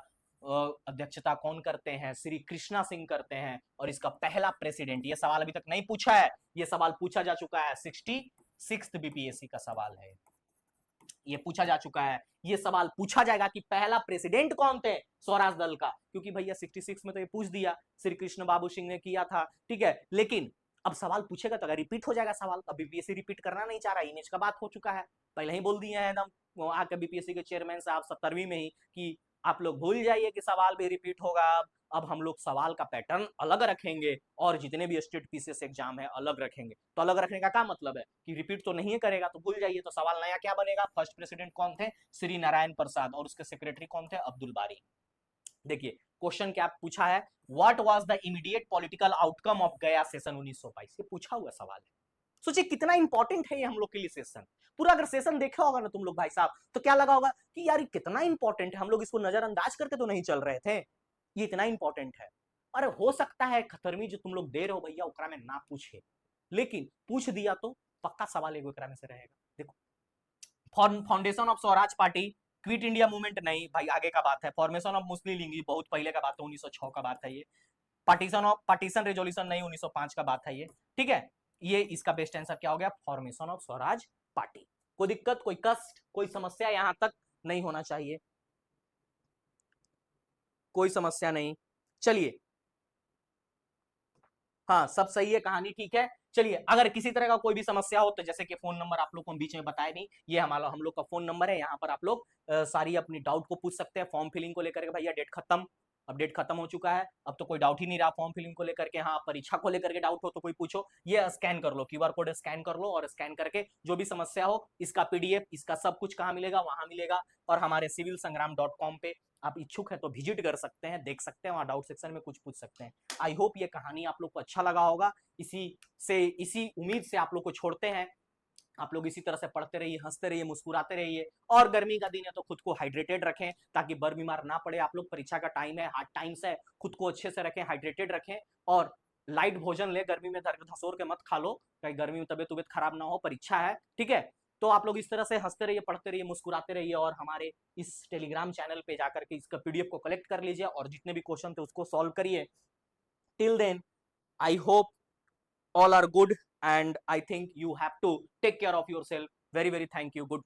अध्यक्षता कौन करते हैं, श्री कृष्णा सिंह करते हैं, और इसका पहला प्रेसिडेंट, ये सवाल अभी तक नहीं पूछा है, ये सवाल पूछा जा चुका है, 66th बीपीएससी का सवाल है, ये पूछा जा चुका है। ये सवाल पूछा जाएगा कि पहला प्रेसिडेंट कौन थे स्वराज दल का, क्योंकि भैया 66 में तो ये पूछ दिया, श्री कृष्ण बाबू सिंह ने किया था, ठीक है। लेकिन अब सवाल पूछेगा तो अगर रिपीट हो जाएगा सवाल, अब बीपीएससी रिपीट करना नहीं चाह रहा, इमेज का बात हो चुका है, पहले ही बोल दिए हैं एकदम आके बीपीएससी के चेयरमैन साहब 70वीं में ही कि आप लोग भूल जाइए कि सवाल भी रिपीट होगा। अब हम लोग सवाल का पैटर्न अलग रखेंगे और जितने भी स्टेट पीसीएस एग्जाम है अलग रखेंगे। तो अलग रखने का क्या मतलब है कि रिपीट तो नहीं करेगा तो भूल जाइए। तो सवाल नया क्या बनेगा, फर्स्ट प्रेसिडेंट कौन थे, श्री नारायण प्रसाद, और उसके सेक्रेटरी कौन थे, अब्दुल बारी। देखिए क्वेश्चन क्या पूछा है, what was the immediate political outcome of गया सेशन 1922, ये पूछा हुआ सवाल है। सोचिए कितना इंपॉर्टेंट है ये हम लोग के लिए सेशन। पूरा अगर सेशन देखा होगा ना तुम लोग भाई साहब, तो क्या लगा होगा कि यार ये कितना इंपॉर्टेंट है, हम लोग इसको नजरअंदाज करके तो नहीं चल रहे थे, ये इतना इंपॉर्टेंट है। अरे हो सकता है खतरमी जो तुम लोग दे रहे हो भैया ओकरा में ना पूछे, लेकिन पूछ दिया तो पक्का सवाल एगो एकरा में से रहेगा। देखो, foundation of Swaraj party, quit India movement नहीं भाई, आगे का बात है। फॉर्मेशन ऑफ मुस्लिम लीग बहुत पहले का बात है, 1906 का बात है ये। पार्टीशन रेजोल्यूशन नहीं, 1905 का बात है ये, ठीक है। ये इसका बेस्ट आंसर क्या हो गया, फॉर्मेशन ऑफ स्वराज पार्टी। कोई दिक्कत, कोई कष्ट, कोई समस्या यहां तक नहीं होना चाहिए, कोई समस्या नहीं। चलिए, हाँ सब सही है, कहानी ठीक है। चलिए, अगर किसी तरह का कोई भी समस्या हो तो जैसे कि फोन नंबर आप लोग को बीच में बताया नहीं, ये हमारा हम लोग का फोन नंबर है, यहाँ पर आप लोग सारी अपनी डाउट को पूछ सकते हैं। फॉर्म फिलिंग को लेकर के भैया डेट खत्म, अब डेट खत्म हो चुका है, अब तो कोई डाउट ही नहीं रहा फॉर्म फिलिंग को लेकर के। हाँ, परीक्षा को लेकर के डाउट हो तो कोई पूछो, ये स्कैन कर लो, क्यूआर कोड स्कैन कर लो, और स्कैन करके जो भी समस्या हो इसका पीडीएफ, इसका सब कुछ कहाँ मिलेगा, वहां मिलेगा। और हमारे civilsangram.com पे आप इच्छुक है तो विजिट कर सकते हैं, देख सकते हैं, वहां डाउट सेक्शन में कुछ पूछ सकते हैं। आई होप ये कहानी आप लोग को अच्छा लगा होगा। इसी उम्मीद से आप लोग को छोड़ते हैं। आप लोग इसी तरह से पढ़ते रहिए, हंसते रहिए, मुस्कुराते रहिए, और गर्मी का दिन है तो खुद को हाइड्रेटेड रखें ताकि बर बीमार ना पड़े। आप लोग परीक्षा का टाइम है, हार्ड टाइम्स है, खुद को अच्छे से रखें, हाइड्रेटेड रखें, और लाइट भोजन ले, गर्मी में धसोर के मत खा लो, कहीं गर्मी में तबियत खराब ना हो, परीक्षा है, ठीक है। तो आप लोग इस तरह से हंसते रहिए, पढ़ते रहिए, मुस्कुराते रहिए, और हमारे इस टेलीग्राम चैनल पे जाकर के इसका पीडीएफ को कलेक्ट कर लीजिए और जितने भी क्वेश्चन थे उसको सॉल्व करिए। Till then I hope all are good, and I think you have to take care of yourself. Very, very thank you. Good night.